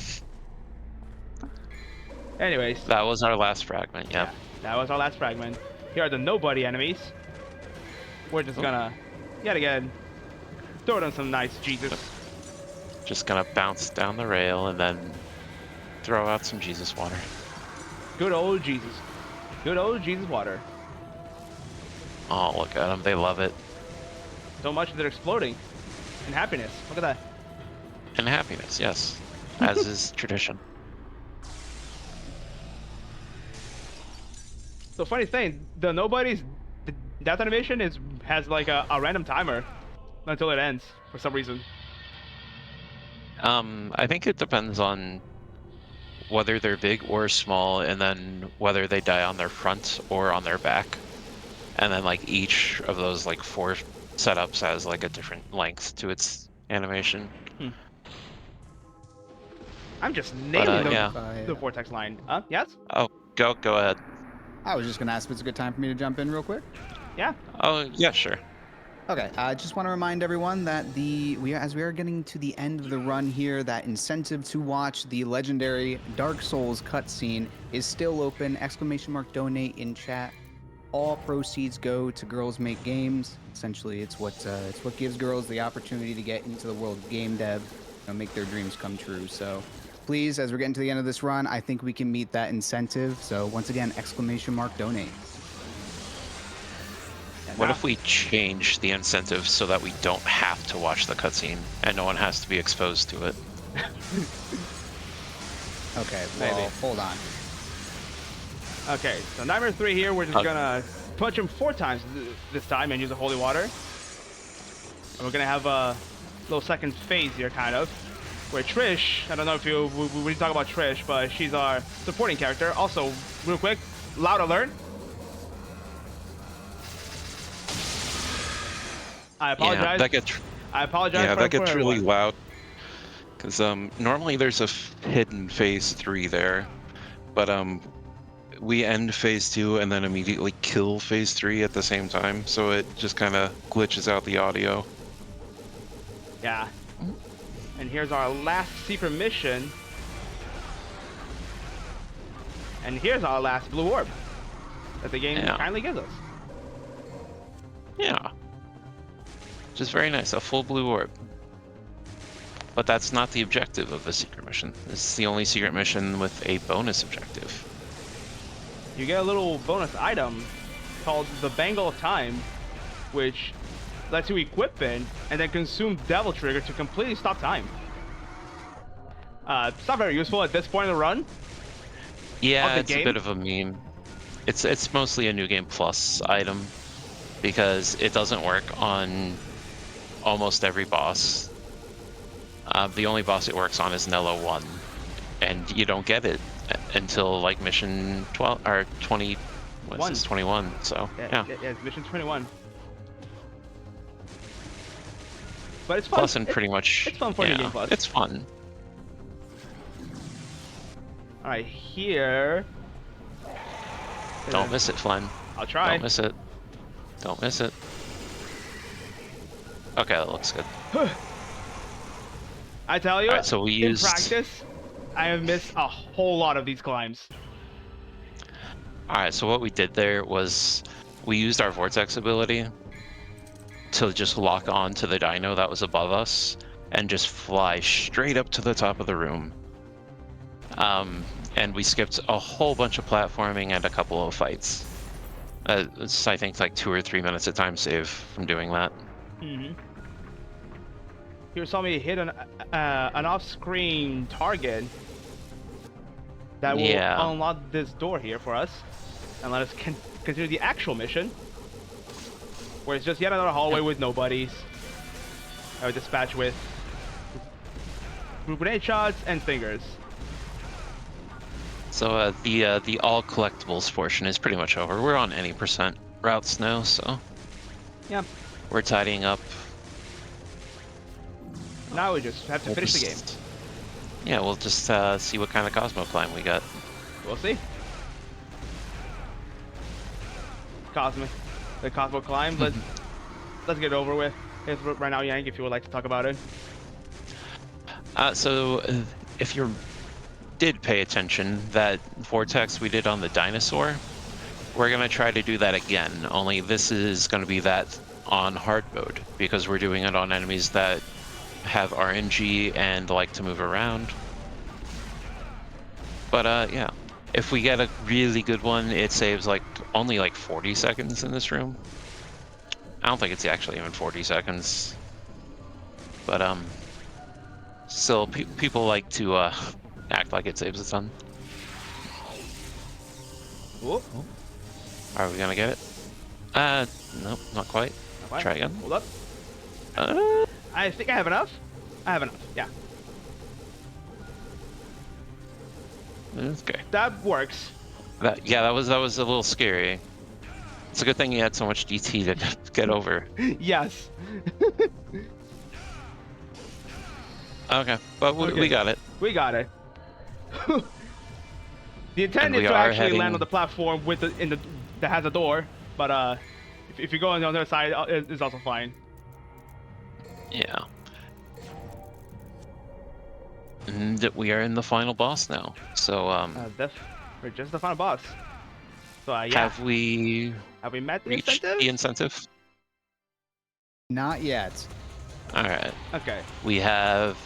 Anyways, That was our last fragment, yeah, yep. that was our last fragment. Here are the nobody enemies. We're just gonna, yet again, throw them some nice Jesus. Just gonna bounce down the rail and then throw out some Jesus water. Good old Jesus. Good old Jesus water. Oh, look at them, they love it. So much that they're exploding in happiness. Look at that. And happiness, yes, as is tradition. So funny thing, the nobody's death animation has like a random timer until it ends for some reason. I think it depends on whether they're big or small, and then whether they die on their front or on their back. And then like each of those like 4 setups has like a different length to its animation. I'm just nailing yeah. the vortex line. Yes? Oh, go ahead. I was just gonna ask if it's a good time for me to jump in real quick. Yeah. Oh, yeah, sure. Okay, I just want to remind everyone that as we are getting to the end of the run here, that incentive to watch the legendary Dark Souls cutscene is still open. !donate in chat. All proceeds go to Girls Make Games. Essentially, it's what gives girls the opportunity to get into the world of game dev, make their dreams come true. So, please, as we're getting to the end of this run, I think we can meet that incentive. So, once again, !donate. What if we change the incentive so that we don't have to watch the cutscene and no one has to be exposed to it? Okay, well, Maybe. hold on. Okay, so Nightmare 3 here, we're just gonna punch him 4 times this time and use the holy water. And we're gonna have a little second phase here, kind of, where Trish, I don't know if we talk about Trish, but she's our supporting character. Also, real quick, loud alert. I apologize. Yeah, that gets I apologize. yeah, for, that gets for really everyone. loud. Because normally there's a hidden phase 3 there, but we end phase 2 and then immediately kill phase 3 at the same time, so it just kind of glitches out the audio. Yeah. And here's our last secret mission. And here's our last blue orb that the game kindly gives us. Yeah. Just very nice, a full blue orb. But that's not the objective of the secret mission. This is the only secret mission with a bonus objective. You get a little bonus item called the Bangle of Time, which lets you equip it and then consume Devil Trigger to completely stop time. It's not very useful at this point in the run. Yeah, it's game. a bit of a meme. It's mostly a New Game Plus item because it doesn't work on almost every boss. The only boss it works on is Nello 1, and you don't get it until like mission 12 or 20. What's this, 21? So yeah. It's mission 21. But it's fun. Plus and pretty much. It's fun for New Game Plus. It's fun. All right, here. Don't miss it, Flen. I'll try. Don't miss it. Don't miss it. Okay, that looks good. I tell you, All right, so we in practice, I have missed a whole lot of these climbs. Alright, so what we did there was we used our vortex ability to just lock on to the dino that was above us and just fly straight up to the top of the room. And we skipped a whole bunch of platforming and a couple of fights. It's, I think, like 2 or 3 minutes of time save from doing that. Mm-hmm. You saw me hit an off-screen target that will unlock this door here for us, and let us continue the actual mission, where it's just yet another hallway with nobodies. I would dispatch with grenade shots and stingers. So the all collectibles portion is pretty much over. We're on any percent routes now, so yeah, we're tidying up. Now we just have to finish the game. Yeah, we'll just see what kind of Cosmo climb we got. We'll see. The Cosmo climb. Let's get it over with. Right now, Yang, if you would like to talk about it. So if you did pay attention, that vortex we did on the dinosaur, we're gonna try to do that again. Only this is gonna be that on hard mode, because we're doing it on enemies that have RNG and like to move around. But yeah, if we get a really good one, it saves like only like 40 seconds in this room. I don't think it's actually even 40 seconds. But still, people like to act like it saves a ton. Whoop. Are we gonna get it? Nope, not quite. Try again. Hold up. I think I have enough. I have enough. Yeah. Okay. That works. That was a little scary. It's a good thing you had so much DT to get over. Yes. Okay, but we got it. We got it. The intent is to actually land on the platform with that has a door, but if you go on the other side, it's also fine. Yeah. And we are in the final boss now. So we're just the final boss. So yeah. Have we met the reached incentive? the incentive? Not yet. All right. Okay. We have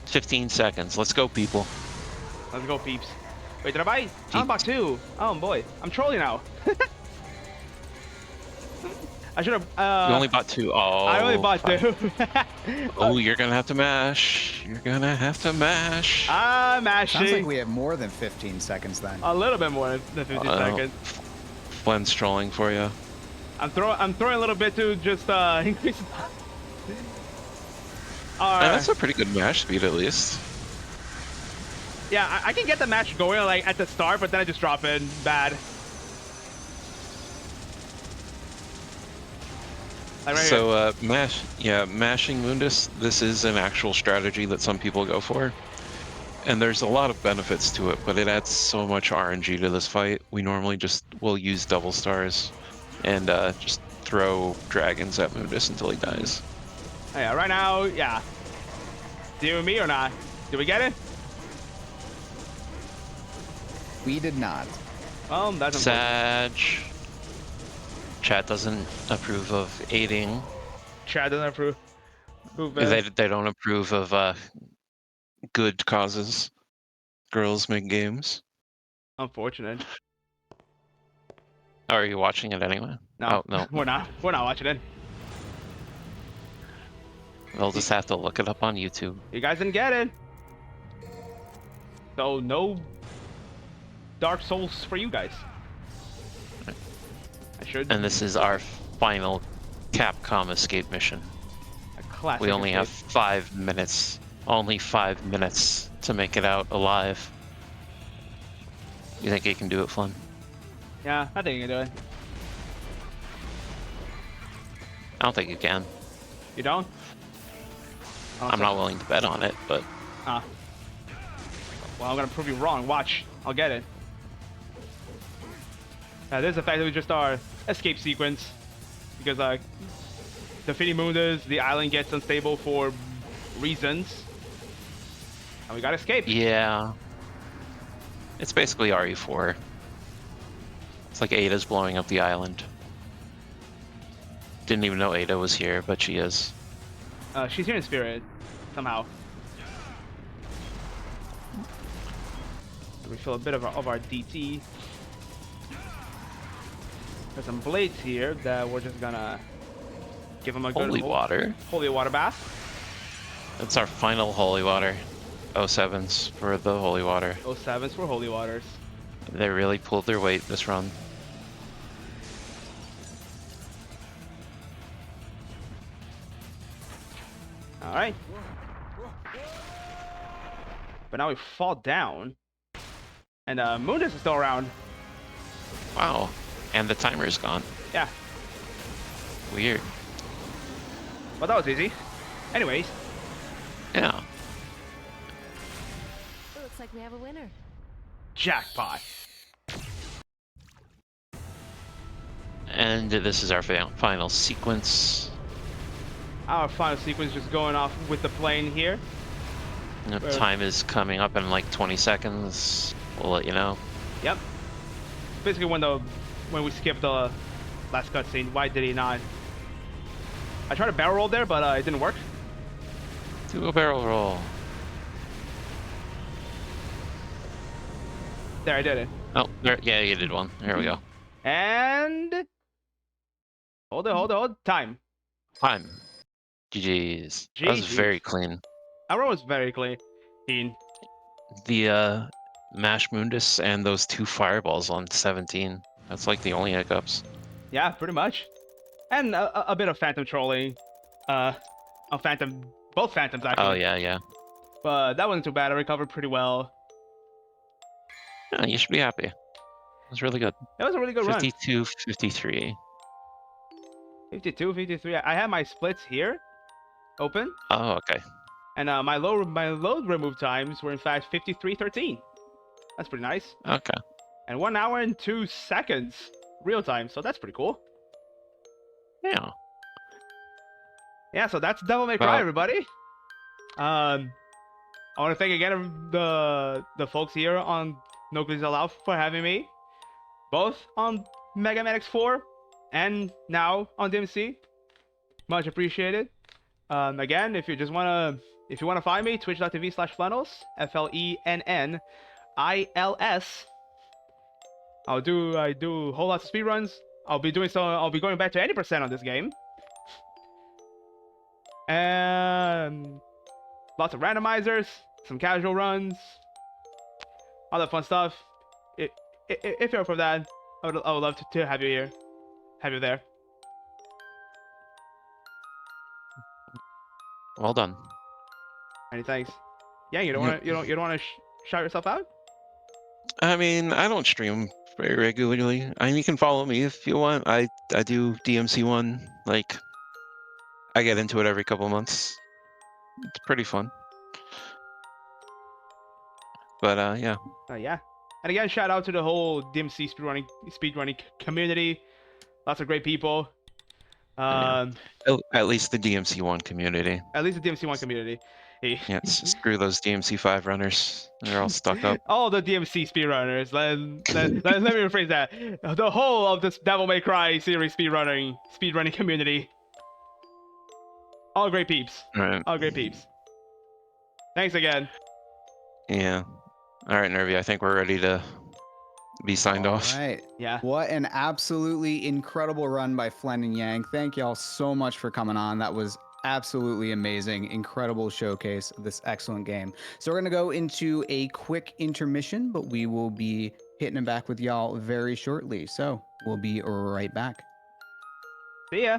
15 seconds. Let's go, people. Let's go, peeps. Wait, did I buy? I'm about 2. Oh boy, I'm trolling now. I should have. You only bought 2. Oh. I only bought 2. Oh, you're gonna have to mash. You're gonna have to mash. I'm mashing. Sounds like we have more than 15 seconds then. A little bit more than 15 seconds. Flynn's trolling for you. I'm throwing a little bit to just increase. That's a pretty good mash speed, at least. Yeah, I can get the match going like at the start, but then I just drop it bad. Like right so mashing Mundus, this is an actual strategy that some people go for. And there's a lot of benefits to it, but it adds so much RNG to this fight. We normally will use double stars and just throw dragons at Mundus until he dies. Yeah, right now, yeah. Deal with me or not? Did we get it? We did not. Well, that's Sag. Chat doesn't approve of aiding. Chat doesn't approve. They don't approve of good causes. Girls make games. Unfortunate. Oh, are you watching it anyway? No, oh, no. We're not watching it. We'll just have to look it up on YouTube. You guys didn't get it. So no Dark Souls for you guys. I should. And this is our final Capcom escape mission. A classic. We only escape. have 5 minutes. Only 5 minutes to make it out alive. You think you can do it, Flynn? Yeah, I think you can do it. I don't think you can. You don't? I'm not willing to bet on it, but... Well, I'm gonna prove you wrong. Watch. I'll get it. This is effectively just our escape sequence. Because, defeating Mundus, the island gets unstable for reasons. And we gotta escape. Yeah. It's basically RE4. It's like Ada's blowing up the island. didn't even know Ada was here, but she is. She's here in spirit, somehow. Refill a bit of our DT. There's some blades here that we're just gonna give them a good Holy water. holy water bath. That's our final holy water. 07s for the holy water. 07s for holy waters. They really pulled their weight this run. All right. But now we fall down, and Mundus is still around. Wow. And the timer is gone. Yeah. Weird. Well, that was easy. Anyways, Yeah. It looks like we have a winner. jackpot. And this is our final sequence. Our final sequence just going off with the plane here. Time is coming up in like 20 seconds. We'll let you know. Yep. Basically, when we skipped the last cutscene, why did he not? I tried a barrel roll there, but it didn't work. Do a barrel roll. There, I did it. Oh, there, yeah, you did one. There we go. And hold it. Time. Time. GG's. That was GG's. very clean. Our run was very clean. The Mash Mundus and those 2 fireballs on 17. That's like the only hiccups. Yeah, pretty much. And a bit of phantom trolling. On phantom, both phantoms actually. Oh, yeah. But that wasn't too bad. I recovered pretty well. Yeah, you should be happy. It was really good. That was a really good 52, 53. run. 52, 53. I had my splits here, open, Oh, okay. and my load remove times were in fact 53:13. That's pretty nice. Okay. And 1 hour and 2 seconds real time. So that's pretty cool. Yeah. Yeah. So that's Devil May Cry, Well- everybody. I want to thank again the folks here on NoGlitchesAllowed for having me, both on Mega Man X4 and now on DMC. Much appreciated. Again, if you wanna find me, twitch.tv/flennils, FLENNILS. I do whole lots of speedruns. I'll be going back to 80% on this game. And lots of randomizers, some casual runs, all that fun stuff. If you're up for that, I would love to have you here, have you there. Well done. Many thanks. Yeah, you don't want to shout yourself out? I mean, I don't stream very regularly. I mean, you can follow me if you want. I do DMC1. Like, I get into it every couple months. It's pretty fun. But yeah. Yeah. And again, shout out to the whole DMC speedrunning community. Lots of great people. At least the DMC1 community. At least the DMC1 community. Yeah, screw those DMC5 runners. They're all stuck up. All the DMC speedrunners. Let me rephrase that. The whole of this Devil May Cry series speedrunning community. All great peeps. Right. All great peeps. Thanks again. Yeah. All right, Nervy. I think we're ready to be signed off. All right. Yeah. What an absolutely incredible run by Flen and Yang. Thank y'all so much for coming on. That was absolutely amazing. Incredible showcase of this excellent game. So we're going to go into a quick intermission, but we will be hitting it back with y'all very shortly. So we'll be right back. See ya.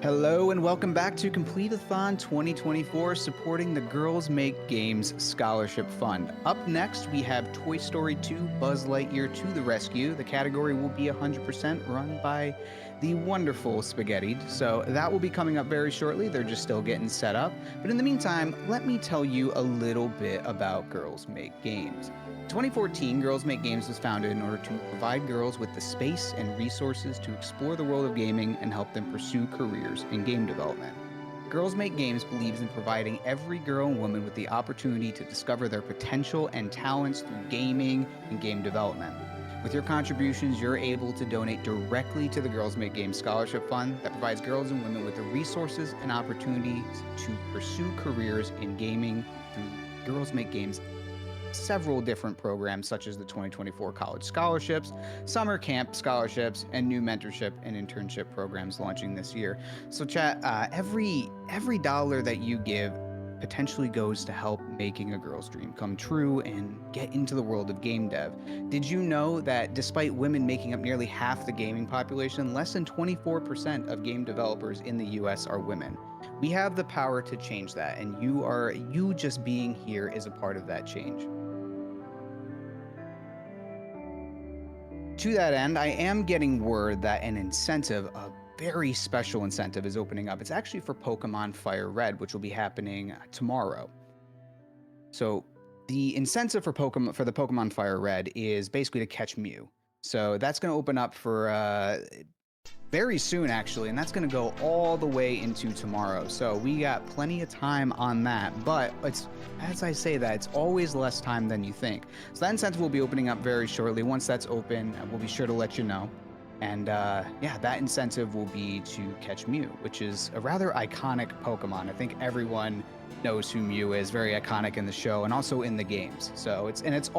Hello and welcome back to Complete-a-thon 2024, supporting the Girls Make Games Scholarship Fund. Up next, we have Toy Story 2 Buzz Lightyear to the Rescue. The category will be 100% run by the wonderful Spaghetti, so that will be coming up very shortly. They're just still getting set up. But in the meantime, let me tell you a little bit about Girls Make Games. In 2014, Girls Make Games was founded in order to provide girls with the space and resources to explore the world of gaming and help them pursue careers in game development. Girls Make Games believes in providing every girl and woman with the opportunity to discover their potential and talents through gaming and game development. With your contributions, you're able to donate directly to the Girls Make Games Scholarship Fund that provides girls and women with the resources and opportunities to pursue careers in gaming through Girls Make Games several different programs such as the 2024 college scholarships, summer camp scholarships, and new mentorship and internship programs launching this year. So chat, every dollar that you give potentially goes to help making a girl's dream come true and get into the world of game dev. Did you know that despite women making up nearly half the gaming population, less than 24% of game developers in the US are women? We have the power to change that, and you just being here is a part of that change. To that end, I am getting word that an incentive, a very special incentive, is opening up. It's actually for Pokemon Fire Red, which will be happening tomorrow. So the incentive for the Pokemon Fire Red is basically to catch Mew. So that's going to open up for very soon, actually, and that's going to go all the way into tomorrow. So we got plenty of time on that, but it's, as I say that, it's always less time than you think. So that incentive will be opening up very shortly. Once that's open, we'll be sure to let you know. And yeah, that incentive will be to catch Mew, which is a rather iconic Pokemon. I think everyone knows who Mew is, very iconic in the show and also in the games. So it's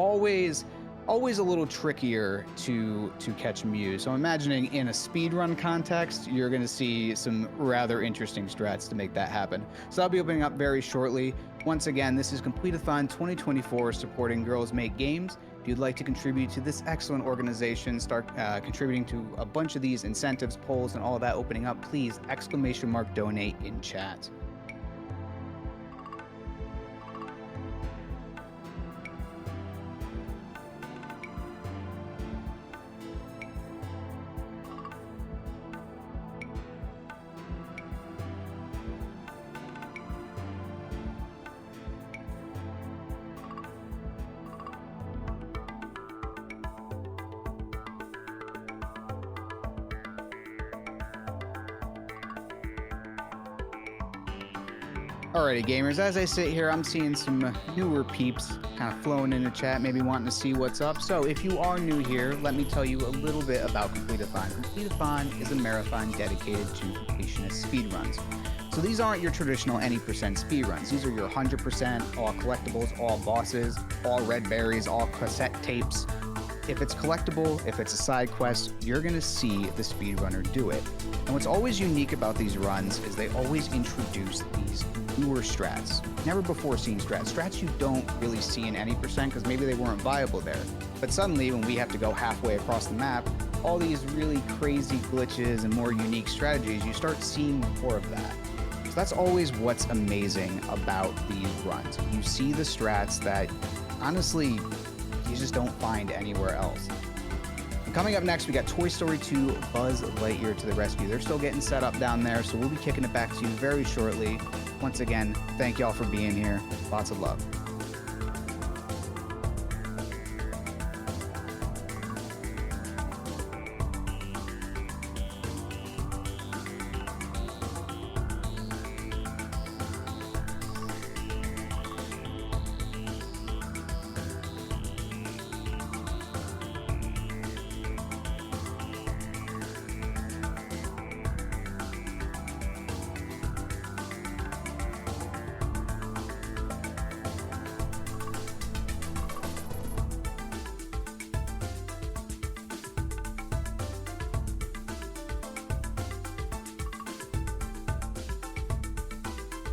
always a little trickier to catch Mew. So I'm imagining in a speedrun context, you're going to see some rather interesting strats to make that happen. So I'll be opening up very shortly. Once again, this is Complete-a-thon 2024, supporting Girls Make Games. If you'd like to contribute to this excellent organization, start contributing to a bunch of these incentives, polls, and all of that opening up, please !donate in chat. Alrighty, gamers, as I sit here, I'm seeing some newer peeps kind of flowing into chat, maybe wanting to see what's up. So if you are new here, let me tell you a little bit about Complete-a-thon. Complete-a-thon is a marathon dedicated to completionist speedruns. So these aren't your traditional any percent speedruns. These are your 100%, all collectibles, all bosses, all red berries, all cassette tapes. If it's collectible, if it's a side quest, you're gonna see the speedrunner do it. And what's always unique about these runs is they always introduce these newer strats, never before seen strats you don't really see in any percent because maybe they weren't viable there. But suddenly when we have to go halfway across the map, all these really crazy glitches and more unique strategies, you start seeing more of that. So that's always what's amazing about these runs. You see the strats that honestly you just don't find anywhere else. And coming up next, we got Toy Story 2 Buzz Lightyear to the Rescue. They're still getting set up down there, so we'll be kicking it back to you very shortly. Once again, thank y'all for being here. Lots of love.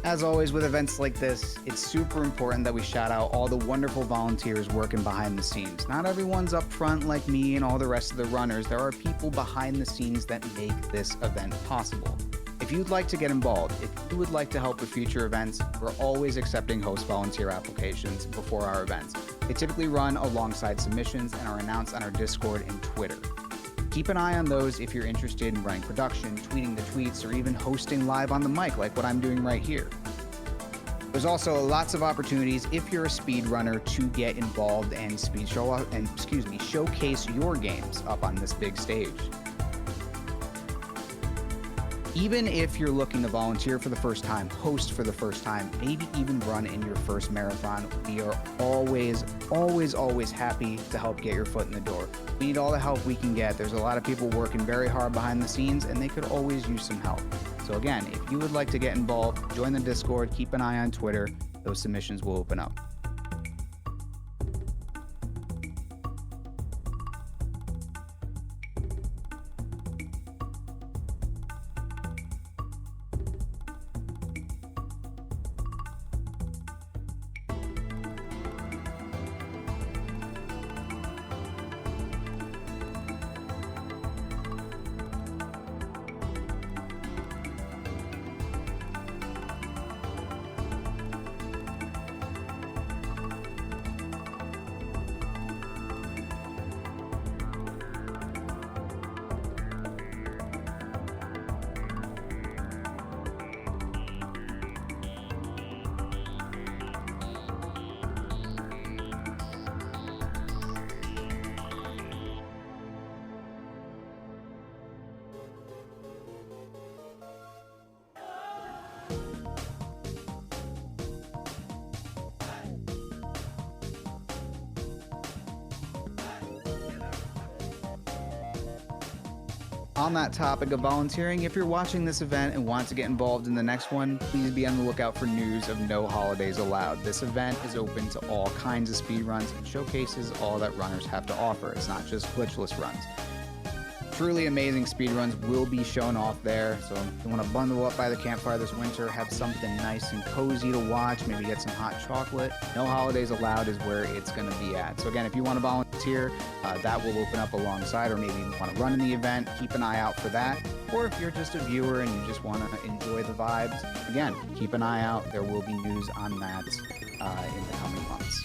As always with events like this, it's super important that we shout out all the wonderful volunteers working behind the scenes. Not everyone's up front like me and all the rest of the runners. There are people behind the scenes that make this event possible. If you'd like to get involved, if you would like to help with future events, we're always accepting host volunteer applications before our events. They typically run alongside submissions and are announced on our Discord and Twitter. Keep an eye on those if you're interested in running production, tweeting the tweets, or even hosting live on the mic like what I'm doing right here. There's also lots of opportunities if you're a speedrunner to get involved and showcase your games up on this big stage. Even if you're looking to volunteer for the first time, host for the first time, maybe even run in your first marathon, we are always happy to help get your foot in the door. We need all the help we can get. There's a lot of people working very hard behind the scenes, and they could always use some help. So again, if you would like to get involved, join the Discord, keep an eye on Twitter. Those submissions will open up. On that topic of volunteering, if you're watching this event and want to get involved in the next one, please be on the lookout for news of No Holidays Allowed. This event is open to all kinds of speedruns and showcases all that runners have to offer. It's not just glitchless runs. Truly amazing speedruns will be shown off there, so if you want to bundle up by the campfire this winter, have something nice and cozy to watch, maybe get some hot chocolate, No Holidays Allowed is where it's going to be at. So again, if you want to volunteer, that will open up alongside, or maybe you want to run in the event, keep an eye out for that. Or if you're just a viewer and you just want to enjoy the vibes, again, keep an eye out. There will be news on that in the coming months.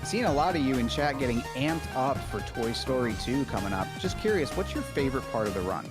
Seeing a lot of you in chat getting amped up for Toy Story 2 coming up. Just curious, what's your favorite part of the run?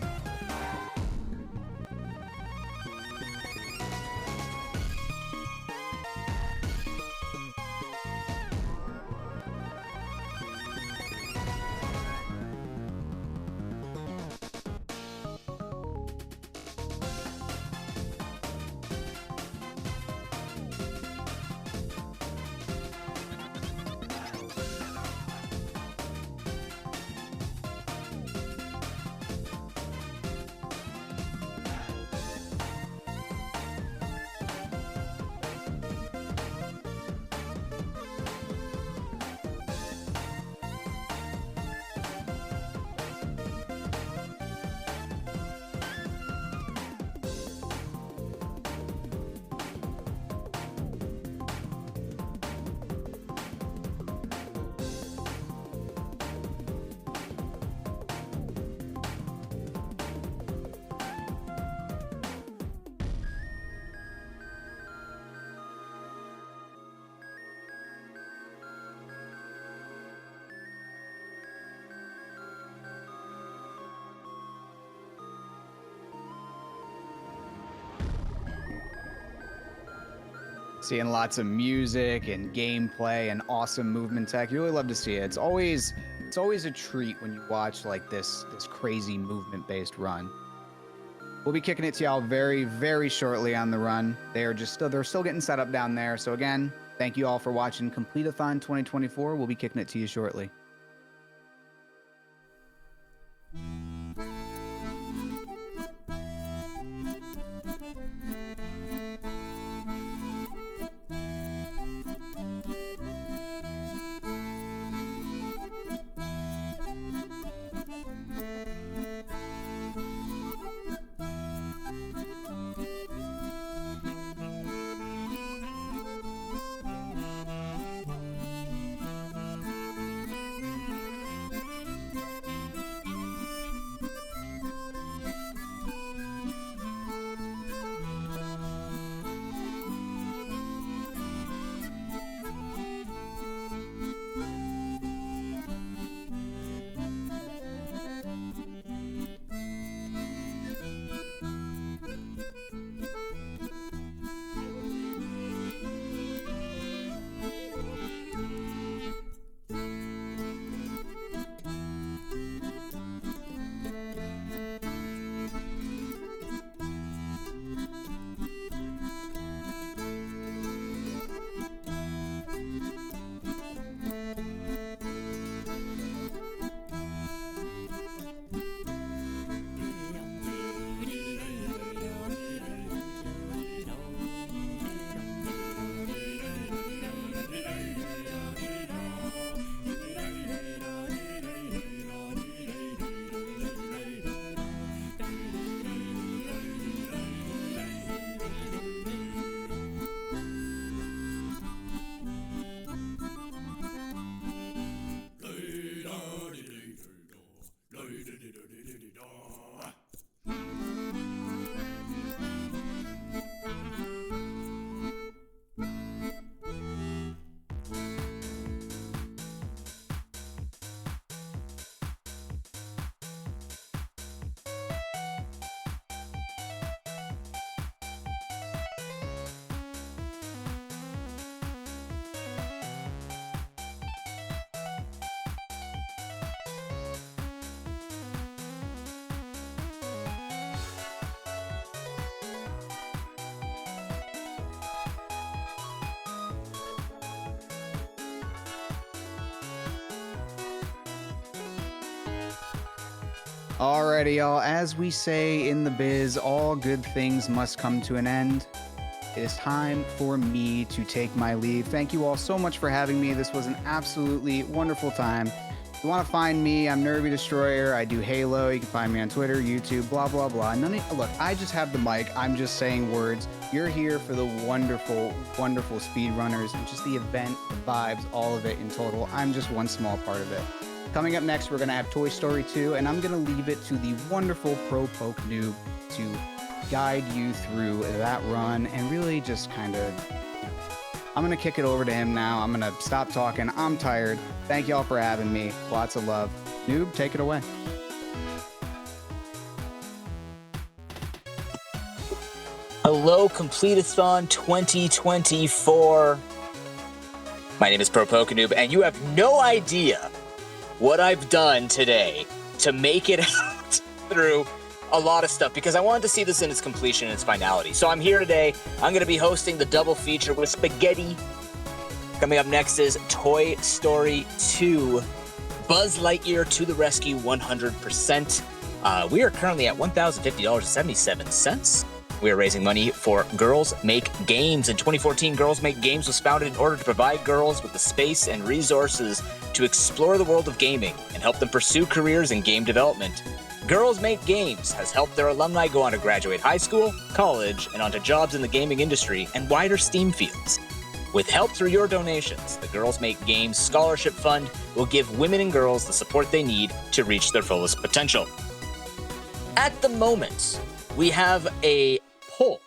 Seeing lots of music and gameplay and awesome movement tech. You really love to see it. It's always a treat when you watch like this crazy movement-based run. We'll be kicking it to y'all very, very shortly on the run. They're still getting set up down there. So again, thank you all for watching Complete-a-thon 2024. We'll be kicking it to you shortly. Alrighty, y'all. As we say in the biz, all good things must come to an end. It is time for me to take my leave. Thank you all so much for having me. This was an absolutely wonderful time. If you want to find me, I'm Nervy Destroyer. I do Halo. You can find me on Twitter, YouTube, blah, blah, blah. Look, I just have the mic. I'm just saying words. You're here for the wonderful, wonderful speedrunners and just the event, the vibes, all of it in total. I'm just one small part of it. Coming up next, we're going to have Toy Story 2, and I'm going to leave it to the wonderful Pro Poke Noob to guide you through that run and really just kind of... I'm going to kick it over to him now. I'm going to stop talking. I'm tired. Thank y'all for having me. Lots of love. Noob, take it away. Hello, Complete-a-thon 2024. My name is Pro Poke Noob, and you have no idea what I've done today to make it out through a lot of stuff, because I wanted to see this in its completion and its finality. So I'm here today. I'm going to be hosting the double feature with Spaghetti. Coming up next is Toy Story 2, Buzz Lightyear to the Rescue 100%. We are currently at $1,050.77. We are raising money for Girls Make Games. In 2014, Girls Make Games was founded in order to provide girls with the space and resources to explore the world of gaming and help them pursue careers in game development. Girls Make Games has helped their alumni go on to graduate high school, college, and onto jobs in the gaming industry and wider STEAM fields. With help through your donations, the Girls Make Games Scholarship Fund will give women and girls the support they need to reach their fullest potential. At the moment, we have a poll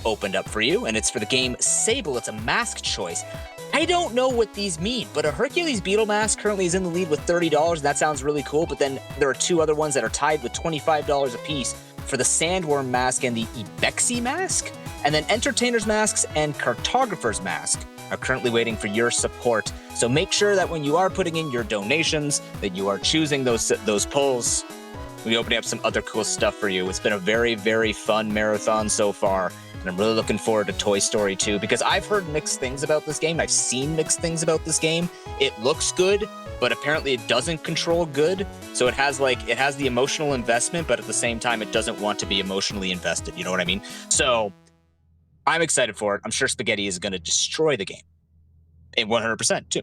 opened up for you, and it's for the game Sable. It's a mask choice. I don't know what these mean, but a Hercules Beetle mask currently is in the lead with $30. That sounds really cool, but then there are two other ones that are tied with $25 a piece for the Sandworm mask and the Ibexi mask. And then Entertainer's Masks and Cartographer's Mask are currently waiting for your support. So make sure that when you are putting in your donations, that you are choosing those polls. We'll be opening up some other cool stuff for you. It's been a very, very fun marathon so far. And I'm really looking forward to Toy Story 2 because I've heard mixed things about this game. I've seen mixed things about this game. It looks good, but apparently it doesn't control good. So it has the emotional investment, but at the same time, it doesn't want to be emotionally invested. You know what I mean? So I'm excited for it. I'm sure Spaghetti is going to destroy the game. And 100% too.